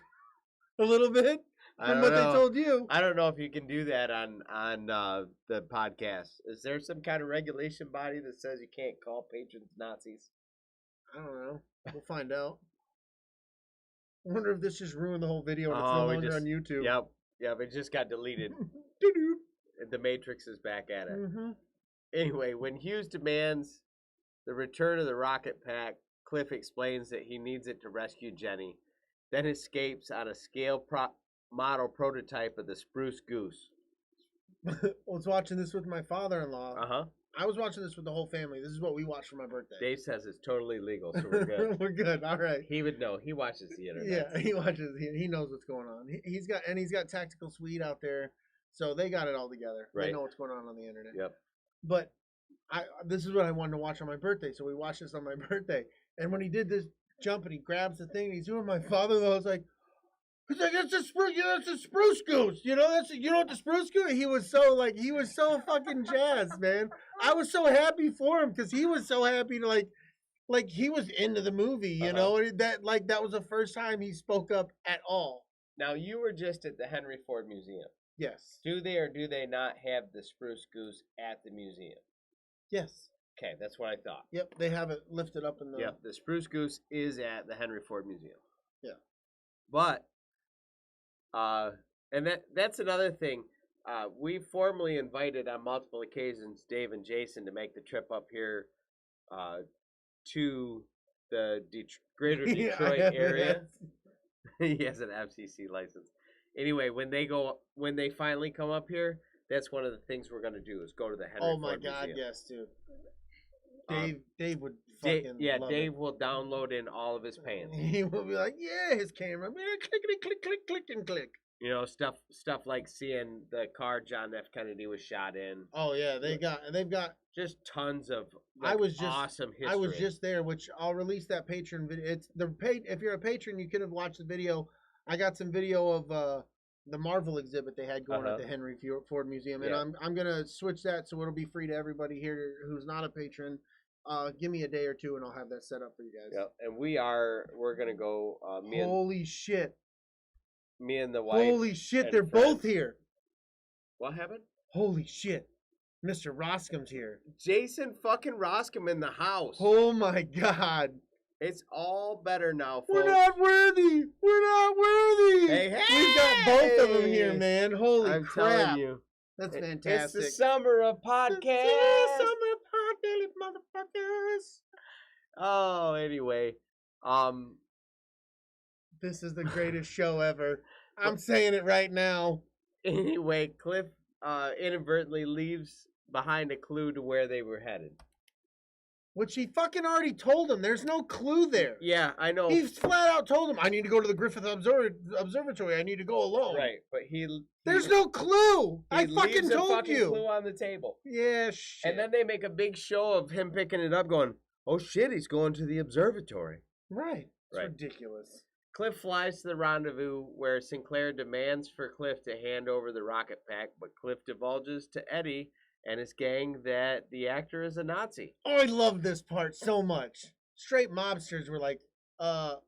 A little bit. From what they told you. I don't know if you can do that on the podcast. Is there some kind of regulation body that says you can't call patrons Nazis? I don't know. We'll find out. I wonder if this just ruined the whole video and it's no longer on YouTube. Yep, it just got deleted. The Matrix is back at it. Mm-hmm. Anyway, when Hughes demands the return of the rocket pack, Cliff explains that he needs it to rescue Jenny, then escapes on a scale model prototype of the Spruce Goose. I was watching this with my father-in-law. Uh-huh. I was watching this with the whole family. This is what we watched for my birthday. Dave says it's totally legal, so we're good. We're good. All right. He would know. He watches the internet. Yeah, he watches. He knows what's going on. He's got Tactical Swede out there, so they got it all together. Right. They know what's going on the internet. Yep. But this is what I wanted to watch on my birthday, so we watched this on my birthday. And when he did this jump and he grabs the thing and he's doing my father-in-law, I was like, he's like, that's a spruce goose. You know, you know what the spruce goose? He was so fucking jazzed, man. I was so happy for him because he was so happy to like he was into the movie, you know, that was the first time he spoke up at all. Now you were just at the Henry Ford Museum. Yes. Do they or do they not have the spruce goose at the museum? Yes. Okay, that's what I thought. Yep, they have it lifted up in the. Yep, the spruce goose is at the Henry Ford Museum. Yeah. But and that's another thing. We formally invited on multiple occasions Dave and Jason to make the trip up here to the greater Detroit area. He has an FCC license. Anyway, when they finally come up here, that's one of the things we're going to do is go to the Henry Ford Museum. Oh my God, yes, dude. Dave would fucking love Dave it. will download in all of his pants. He will be like, yeah, his camera, man, click and click. You know, stuff like seeing the car John F. Kennedy was shot in. Oh yeah, they've got just tons of awesome history. I was just there, which I'll release that patron video. It's if you're a patron, you could have watched the video. I got some video of the Marvel exhibit they had going at the Henry Ford Museum, and I'm gonna switch that so it'll be free to everybody here who's not a patron. Give me a day or two, and I'll have that set up for you guys. Yep, and we're gonna go. Holy shit! Me and the wife. Holy shit! They're both here. What happened? Holy shit! Mr. Roscom's here. Jason fucking Roscom in the house. Oh my God! It's all better now, folks. We're not worthy. Hey, we've got both of them here, man. Holy I'm crap! telling you, that's fantastic. It's the summer of podcasts. It's the summer of pod motherfuckers. Oh, anyway, this is the greatest show ever. I'm saying it right now. Anyway, Cliff inadvertently leaves behind a clue to where they were headed. Which he fucking already told him. There's no clue there. Yeah, I know. He flat out told him, I need to go to the Griffith Observatory. I need to go alone. Right, but there's no clue. I fucking told fucking you. Clue on the table. Yeah, shit. And then they make a big show of him picking it up going, oh shit, he's going to the observatory. Right. It's ridiculous. Cliff flies to the rendezvous where Sinclair demands for Cliff to hand over the rocket pack, but Cliff divulges to Eddie and his gang that the actor is a Nazi. Oh, I love this part so much. Straight mobsters were like,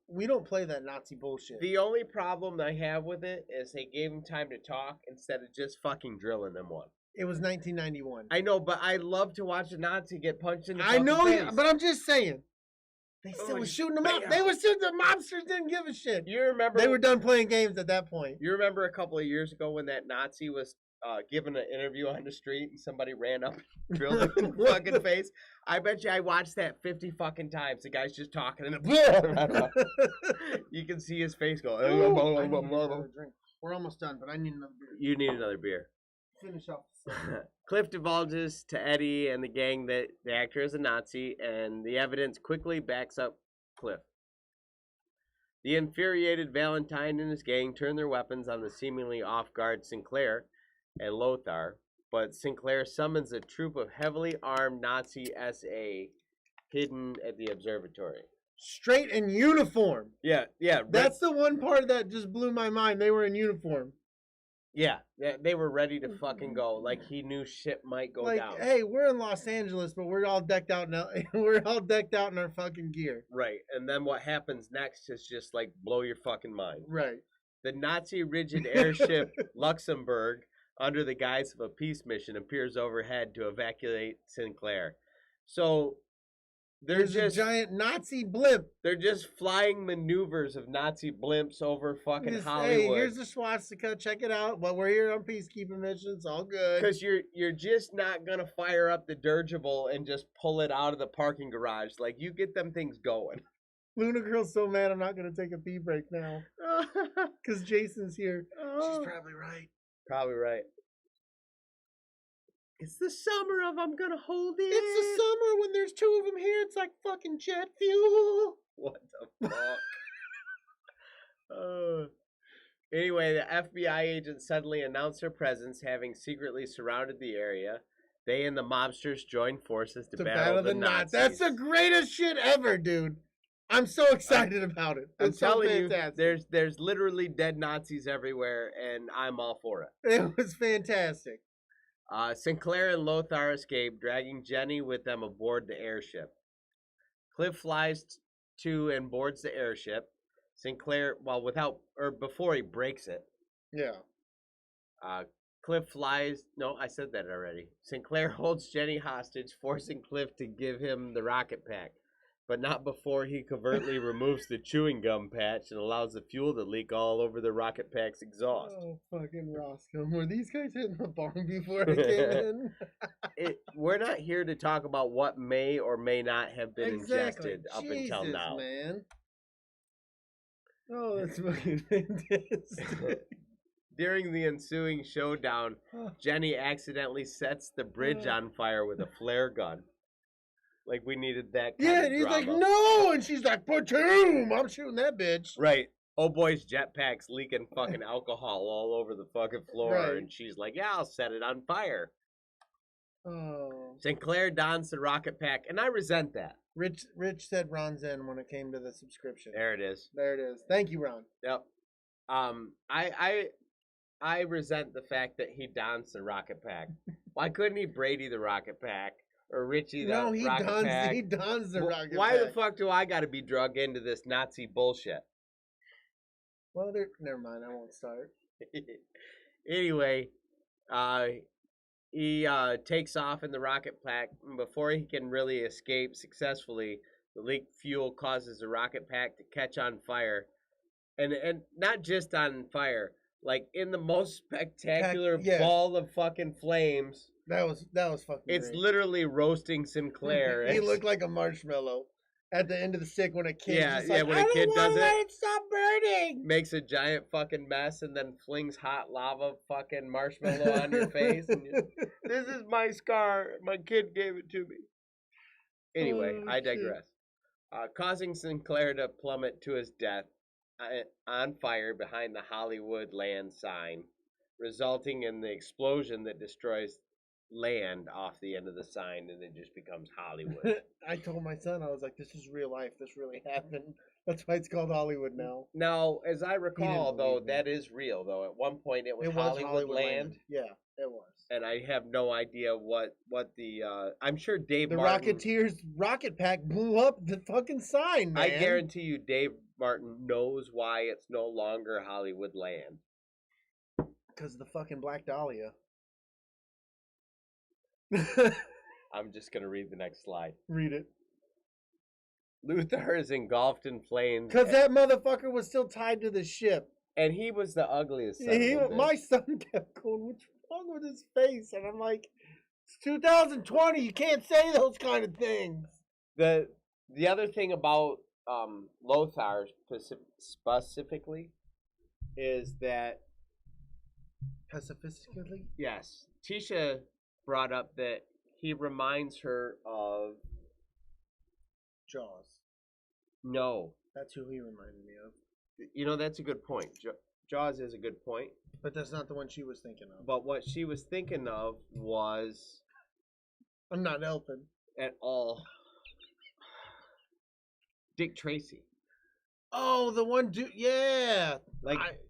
we don't play that Nazi bullshit. The only problem I have with it is they gave him time to talk instead of just fucking drilling them one. It was 1991. I know, but I love to watch a Nazi get punched in the face. I know, but I'm just saying. They still were shooting them out. They were shooting. The mobsters didn't give a shit. You remember? They were done playing games at that point. You remember a couple of years ago when that Nazi was giving an interview on the street and somebody ran up and drilled him in the fucking face. I bet you I watched that 50 fucking times. The guy's just talking and you can see his face go. I need another drink. We're almost done, but I need another beer. You need another beer. Finish off. Cliff divulges to Eddie and the gang that the actor is a Nazi, and the evidence quickly backs up Cliff. The infuriated Valentine and his gang turn their weapons on the seemingly off-guard Sinclair and Lothar, but Sinclair summons a troop of heavily armed Nazi SA hidden at the observatory. Straight in uniform. Yeah. That's the one part that just blew my mind. They were in uniform. Yeah, they were ready to fucking go. Like he knew shit might go down. Hey, we're in Los Angeles, but we're all decked out now. We're all decked out in our fucking gear. Right, and then what happens next is just like blow your fucking mind. Right. The Nazi rigid airship Luxembourg, under the guise of a peace mission, appears overhead to evacuate Sinclair. So there's just a giant Nazi blimp. They're just flying maneuvers of Nazi blimps over fucking Hollywood. Hey, here's the swastika. Check it out. Well, we're here on peacekeeping missions. All good. Because you're just not gonna fire up the dirigible and just pull it out of the parking garage. Like you get them things going. Luna Girl's so mad. I'm not gonna take a pee break now because Jason's here. She's probably right. Probably right. It's the summer of I'm gonna hold it. It's the summer when there's two of them here. It's like fucking jet fuel. What the fuck? Anyway, the FBI agents suddenly announce their presence, having secretly surrounded the area. They and the mobsters join forces to battle the Nazis. That's the greatest shit ever, dude. I'm so excited about it. I'm telling you, there's literally dead Nazis everywhere, and I'm all for it. It was fantastic. Sinclair and Lothar escape, dragging Jenny with them aboard the airship. Cliff flies to and boards the airship. Sinclair, before he breaks it. Yeah. Cliff flies. No, I said that already. Sinclair holds Jenny hostage, forcing Cliff to give him the rocket pack, but not before he covertly removes the chewing gum patch and allows the fuel to leak all over the rocket pack's exhaust. Oh, fucking Roscoe. Were these guys hitting the barn before I came in? We're not here to talk about what may or may not have been ingested up until now. Man. Oh, that's fucking fantastic. During the ensuing showdown, Jenny accidentally sets the bridge on fire with a flare gun. Like, we needed that kind of and he's drama. like, no! And she's like, boom! I'm shooting that bitch. Right. Oh, boy's jetpack's leaking fucking alcohol all over the fucking floor. Right. And she's like, yeah, I'll set it on fire. Oh. Sinclair dons the rocket pack, and I resent that. Rich said Ron's in when it came to the subscription. There it is. There it is. Thank you, Ron. Yep. I resent the fact that he dons the rocket pack. Why couldn't he Brady the rocket pack? Or Richie the rocket pack? He dons the rocket pack. Why the fuck do I got to be drug into this Nazi bullshit? Well, never mind. I won't start. Anyway, he takes off in the rocket pack. And before he can really escape successfully, the leaked fuel causes the rocket pack to catch on fire. And not just on fire, like in the most spectacular ball of fucking flames. That was fucking It's great. Literally roasting Sinclair. He looked like a marshmallow at the end of the stick when a kid when a kid does it. Let it stop burning. Makes a giant fucking mess and then flings hot lava fucking marshmallow on your face. And this is my scar. My kid gave it to me. Anyway, I digress. Causing Sinclair to plummet to his death on fire behind the Hollywood land sign, resulting in the explosion that destroys land off the end of the sign, and it just becomes Hollywood. I told my son, I was like, this is real life. This really happened. That's why it's called Hollywood now. Now, as I recall, though, that is real, though. At one point, it was Hollywood land. Yeah, it was. And I have no idea what the... I'm sure Dave the Martin... Rocketeer's rocket pack blew up the fucking sign, man. I guarantee you Dave Martin knows why it's no longer Hollywood land. Because of the fucking Black Dahlia. I'm just going to read the next slide. Read it. Luthor is engulfed in flames. Because that motherfucker was still tied to the ship. And he was the ugliest son of a bitch. My son kept going, "What's wrong with his face?" And I'm like, "It's 2020. You can't say those kind of things." The other thing about Lothar specifically is that Pacifically? yes, Tisha brought up that he reminds her of Jaws. no. That's who he reminded me of. You know, that's a good point. Jaws is a good point. But that's not the one she was thinking of. But what she was thinking of was I'm not helping. at all Dick Tracy. Oh, the one dude. Yeah.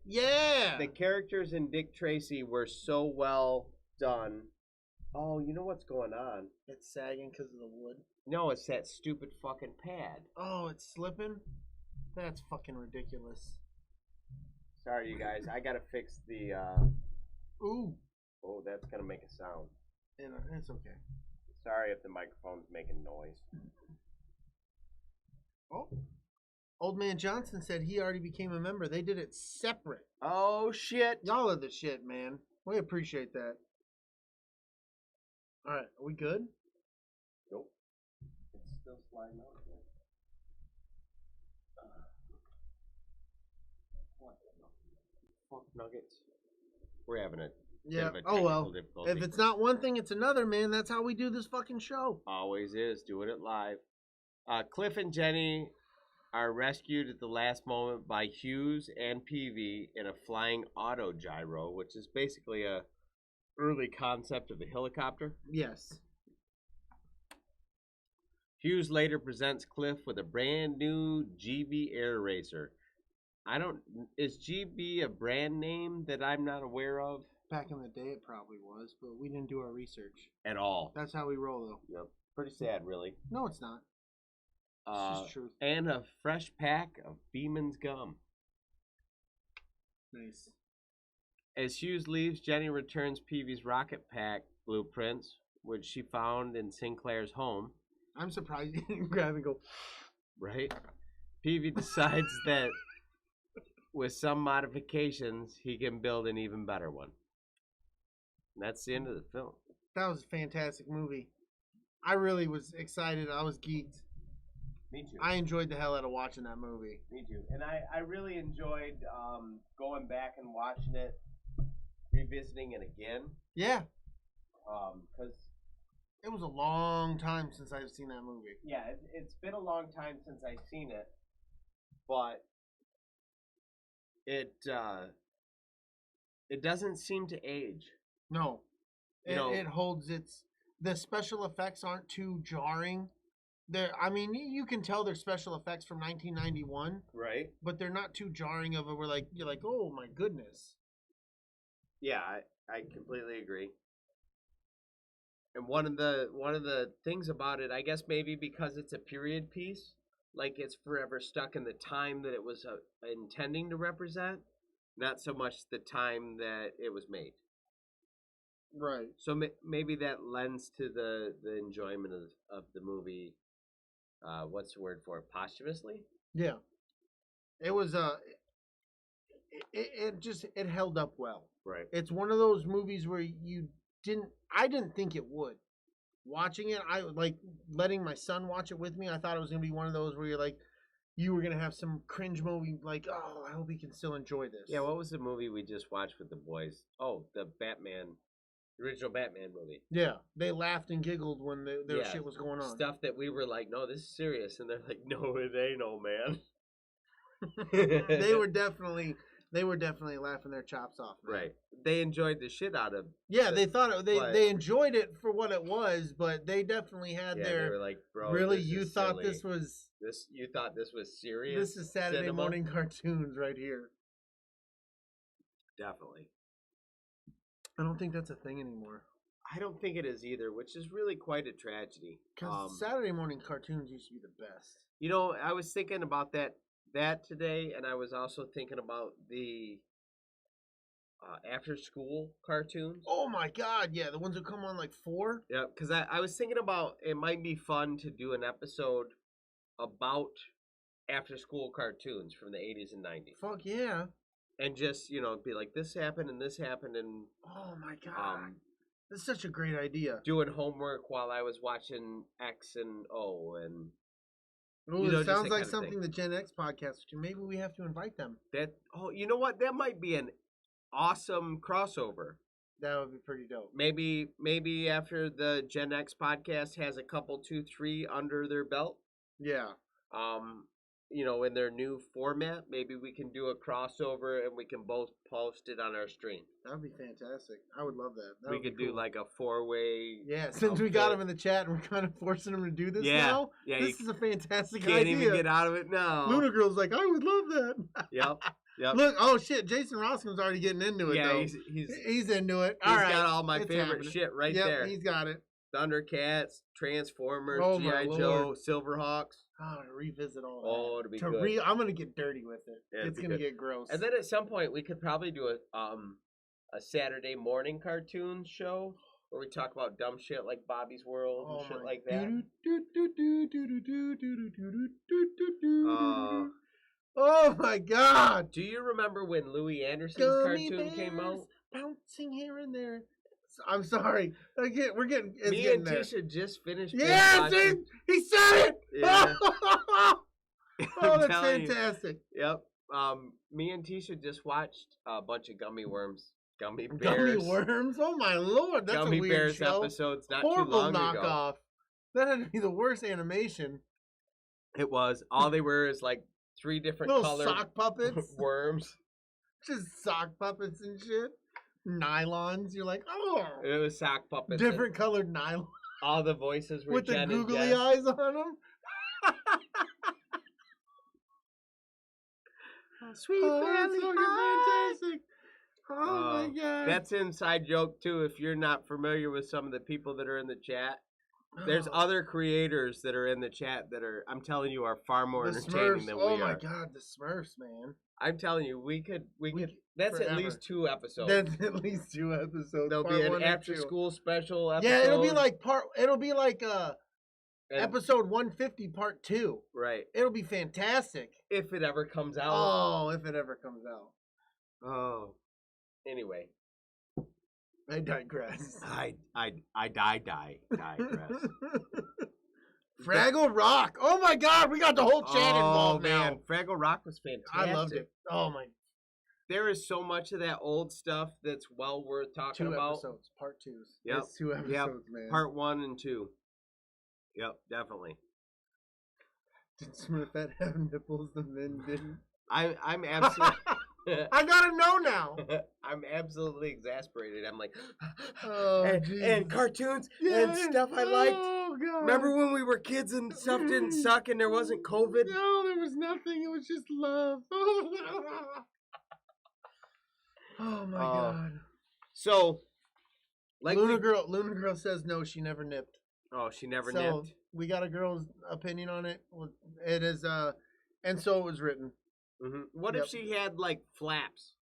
Yeah. The characters in Dick Tracy were so well done. Oh, you know what's going on? It's sagging because of the wood. No, it's that stupid fucking pad. Oh, it's slipping? That's fucking ridiculous. Sorry, you guys. I gotta fix the. Ooh. Oh, that's gonna make a sound. It's okay. Sorry if the microphone's making noise. Oh. Old Man Johnson said he already became a member. They did it separate. Oh, shit. Y'all are the shit, man. We appreciate that. All right. Are we good? Nope. It's still sliding out. What? Fuck nuggets. We're having a bit of a technical difficulty. If it's not one thing, it's another, man. That's how we do this fucking show. Always is. Doing it live. Cliff and Jenny are rescued at the last moment by Hughes and Peavy in a flying auto gyro, which is basically a early concept of a helicopter. Yes. Hughes later presents Cliff with a brand new GB Air Racer. Is GB a brand name that I'm not aware of? Back in the day, it probably was, but we didn't do our research. At all. That's how we roll, though. Yep. Pretty sad, really. No, it's not. It's just truth. And a fresh pack of Beeman's gum. Nice. As Hughes leaves, Jenny returns Peavy's rocket pack blueprints, which she found in Sinclair's home. I'm surprised you didn't grab and go. Right? Peavy decides that with some modifications, he can build an even better one. And that's the end of the film. That was a fantastic movie. I really was excited. I was geeked. Me too. I enjoyed the hell out of watching that movie. Me too. And I really enjoyed going back and watching it, revisiting it again. Yeah. Because it was a long time since I've seen that movie. Yeah, it's been a long time since I've seen it, but it doesn't seem to age. No, it holds its. The special effects aren't too jarring. You can tell they're special effects from 1991, right? But they're not too jarring. You're like, oh my goodness. Yeah, I completely agree. And one of the things about it, I guess maybe because it's a period piece, like it's forever stuck in the time that it was intending to represent, not so much the time that it was made. Right. So maybe that lends to the enjoyment of the movie. What's the word for it? Posthumously? Yeah. It was it held up well. Right. It's one of those movies where I didn't think it would. Watching it, I like letting my son watch it with me. I thought it was gonna be one of those where you were gonna have some cringe movie, like, oh, I hope he can still enjoy this. Yeah, what was the movie we just watched with the boys? Oh, the original Batman movie. Yeah, they laughed and giggled when their shit was going on. Stuff that we were like, no, this is serious, and they're like, no, it ain't, no man. They were definitely laughing their chops off. Man. Right. They enjoyed the shit out of. Yeah, they thought they enjoyed it for what it was, but they definitely had their. They were like, bro, really, you thought silly. You thought this was serious? This is Saturday cinema? morning cartoons right here. Definitely. I don't think that's a thing anymore. I don't think it is either, which is really quite a tragedy. Because Saturday morning cartoons used to be the best. You know, I was thinking about that today, and I was also thinking about the after school cartoons. Oh my god, yeah, the ones that come on like 4. Yeah, because I was thinking about it might be fun to do an episode about after school cartoons from the 80s and 90s. Fuck yeah. And just, be like, this happened and this happened, and Oh my god. That's such a great idea. doing homework while I was watching X and O, and Ooh, just it sounds that like kind of something thing. the Gen X podcast would do. Maybe we have to invite them. You know what? That might be an awesome crossover. That would be pretty dope. Maybe after the Gen X podcast has a couple, 2, 3 under their belt, Yeah. in their new format, maybe we can do a crossover and we can both post it on our stream. That would be fantastic. I would love that. We could do like a 4-way. Yeah, since we got him in the chat and we're kind of forcing him to do this now. Yeah, this is a fantastic can't idea. even get out of it now. Luna Girl's like, I would love that. Yep. Look, oh shit, Jason Roskin's already getting into it though. He's into it. He's got all my favorite shit right there. He's got it. Thundercats, Transformers, Oh, G.I. Joe, Silverhawks. Oh, to revisit all that. Oh, it'll be good. I'm gonna get dirty with it. Yeah, it's gonna get gross. And then at some point we could probably do a Saturday morning cartoon show where we talk about dumb shit like Bobby's World and shit like that. Oh my god! Do you remember when Louis Anderson's cartoon came out? Bouncing here and there. I'm sorry. We're getting. Me and Tisha just finished. Yeah, see, he said it. Yeah. Oh, that's fantastic. Yep. Me and Tisha just watched a bunch of Gummy Worms, Gummy Bears. Gummy Worms. Oh my lord, that's Gummy a weird Bears show. episodes not Horrible too long knockoff. ago. That had to be the worst animation. It was. All they were is like 3 different little colored sock puppets, worms. Just sock puppets and shit. Nylons. You're like, oh. It was sock puppets. Different colored nylon. All the voices were with Jen the and googly Jess. eyes on them. Sweet that's family fucking pie. fantastic. Oh my god. That's an inside joke too. If you're not familiar with some of the people that are in the chat, there's other creators that are in the chat that are, I'm telling you, are far more entertaining than we are. Oh my god, the Smurfs, man. I'm telling you, we could. That's forever. At least 2 episodes. That's at least 2 episodes. There'll be an after school special episode. Yeah, it'll be like episode 150 part 2. Right. It'll be fantastic. If it ever comes out. Oh, if it ever comes out. Oh. Anyway. I digress. I digress. Fraggle Rock. Oh my god, we got the whole chat involved now. Fraggle Rock was fantastic. I loved it. Oh my. There is so much of that old stuff that's well worth talking about. 2 episodes, part 2s. Yep. It's 2 episodes, man. Part 1 and 2. Yep, definitely. Did Smurfette have nipples the men didn't? I'm absolutely. I gotta know now. I'm absolutely exasperated. I'm like, oh, and cartoons and stuff I liked. Oh, God. Remember when we were kids and stuff didn't suck and there wasn't COVID? No, there was nothing. It was just love. Oh my God. So, like Luna Girl says no. She never nipped. Oh, she never nipped. We got a girl's opinion on it. It is, and so it was written. Mm-hmm. What if she had like flaps,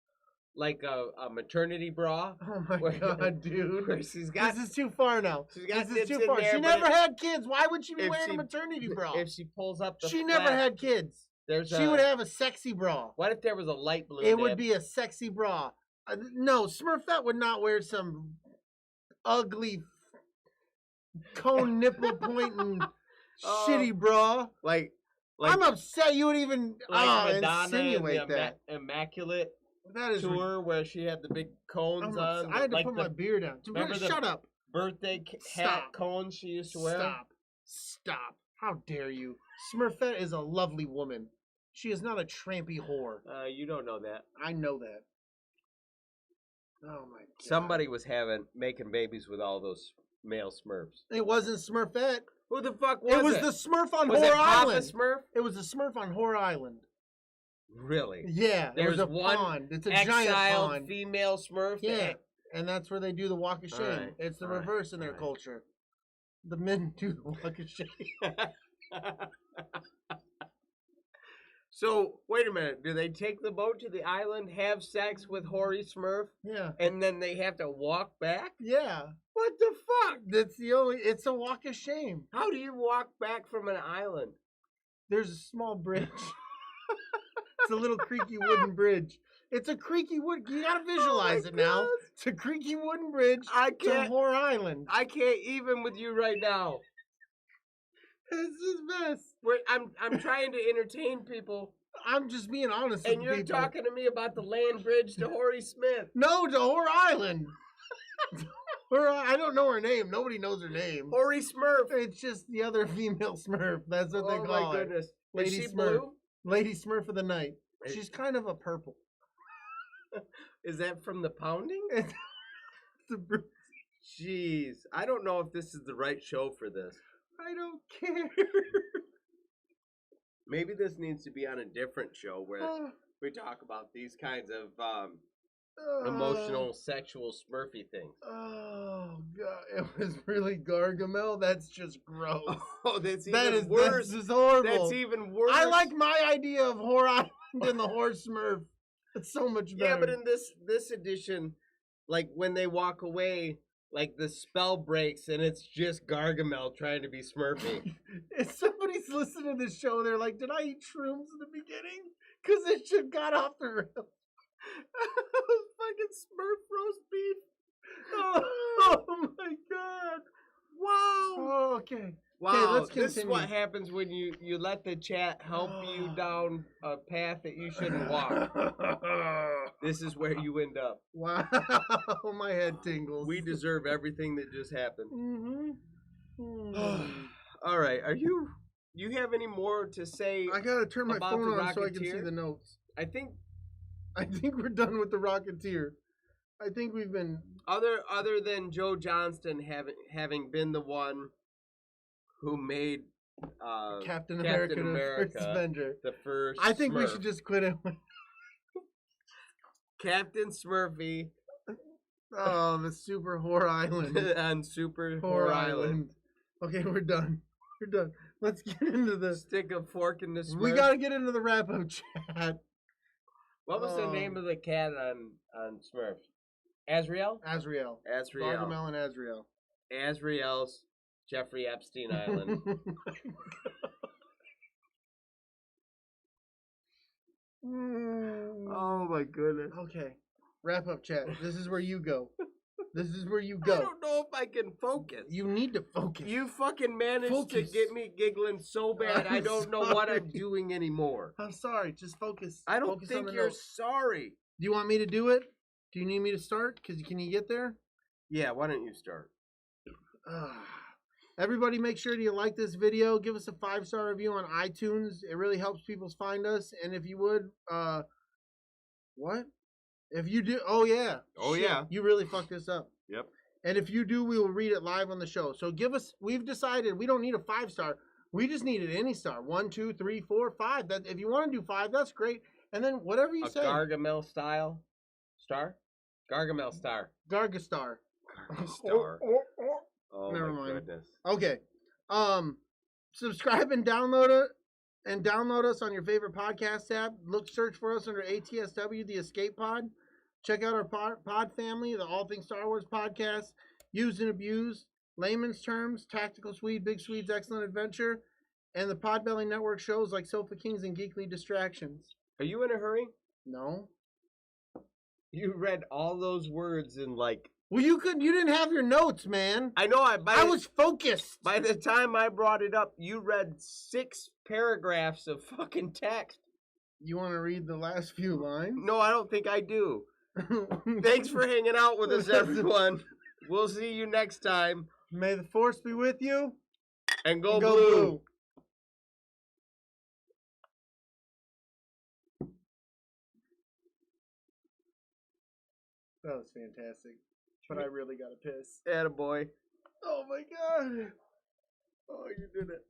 like a maternity bra? Oh my god, dude! This is too far now. She's got this is too in far. there, she never had kids. Why would she be wearing a maternity bra? If she pulls up the she flap, never had kids. She would have a sexy bra. What if there was a light blue? It would be a sexy bra. No, Smurfette would not wear some ugly cone nipple pointing shitty bra. Like I'm upset you would even insinuate that. Immaculate that is tour where she had the big cones on. I had to put my beer down. Shut up. Birthday hat cones she used to wear. Stop. How dare you? Smurfette is a lovely woman. She is not a trampy whore. You don't know that. I know that. Oh my god. Somebody was making babies with all those male Smurfs. It wasn't Smurfette. Who the fuck was it? It was the Smurf on was Whore it Papa Island. Smurf? It was the Smurf on Whore Island. Really? Yeah. There's a one pond. It's a exiled giant pond. female Smurf. Yeah. And that's where they do the walk of shame. Right. It's the reverse in their culture. The men do the walk of shame. So, wait a minute. Do they take the boat to the island, have sex with Hoary Smurf? Yeah. And then they have to walk back? Yeah. What the fuck? It's a walk of shame. How do you walk back from an island? There's a small bridge. It's a little creaky wooden bridge. It's a creaky wood. You gotta visualize it now. God. It's a creaky wooden bridge I to can't. Whore Island. I can't even with you right now. This is best. I'm trying to entertain people, I'm just being honest and with you're people. talking to me about the land bridge to Horace Smith. No, to Whore Island. I don't know her name. Nobody knows her name. Horace Smurf. It's just the other female Smurf. That's what they call Oh my her. goodness. Lady Is she Smurf. blue? Lady Smurf of the night. She's kind of a purple. Is that from the pounding? It's the Jeez. I don't know if this is the right show for this. I don't care. Maybe this needs to be on a different show where we talk about these kinds of emotional, sexual, Smurfy things. Oh god, it was really Gargamel. That's just gross. Oh, that's even worse. That's just horrible. That's even worse. I like my idea of Whore Island and the Horse Smurf. It's so much better. Yeah, but in this edition, like when they walk away, like the spell breaks and it's just Gargamel trying to be Smurfy. If somebody's listening to this show, they're like, "Did I eat shrooms in the beginning?" Because it shit got off the rails. Fucking Smurf roast beef. Oh my god! Wow. Oh, okay. Wow. Okay, let's this is continue. what happens when you let the chat help you down a path that you shouldn't walk. This is where you end up. Wow, my head tingles. We deserve everything that just happened. Mm-hmm. All right. You have any more to say? I gotta turn my about phone the on so I can see Rocketeer? the notes. I think we're done with the Rocketeer. I think we've been other than Joe Johnston having been the one who made Captain America, the first Avenger. The first. I think we Smurf. should just quit it. Captain Smurfy. Oh, the Super Whore Island. On Super Whore Island. Okay, we're done. We're done. Let's get into the Stick a fork in the Smurf. We gotta get into the wrap up chat. What was the name of the cat on Smurf? Azrael? Azrael. Gargamel and Azrael. Azrael's Jeffrey Epstein Island. Oh my goodness. Okay. Wrap up chat. This is where you go. This is where you go. I don't know if I can focus. You need to focus. You fucking managed to get me giggling so bad I don't know what I'm doing anymore. I'm sorry. Just focus. I don't focus think you're sorry. Do you want me to do it? Do you need me to start? Can you get there? Yeah, why don't you start? Everybody make sure you like this video. Give us a 5-star review on iTunes. It really helps people find us. And if you would, what? If you do, oh yeah. Oh yeah. You really fucked this up. Yep. And if you do, we will read it live on the show. So we've decided we don't need a 5-star. We just needed any star. 1, 2, 3, 4, 5. That if you want to do 5, that's great. And then whatever you say. Gargamel style star? Gargamel star. Gargastar. Star. Oh Never my mind. goodness. Okay. Subscribe and download it. And download us on your favorite podcast app. Search for us under ATSW The Escape Pod. Check out our pod family, the All Things Star Wars podcast, Used and Abused, Layman's Terms, Tactical Swede, Big Swede's Excellent Adventure, and the Podbelly Network shows like Sofa Kings and Geekly Distractions. Are you in a hurry? No. You read all those words in like... Well, you didn't have your notes, man. I know. I was focused. By the time I brought it up, you read 6 paragraphs of fucking text. You want to read the last few lines? No, I don't think I do. Thanks for hanging out with us, everyone. We'll see you next time. May the force be with you. And go blue. That was fantastic. But I really got to piss. Attaboy. Oh my god. Oh, you did it.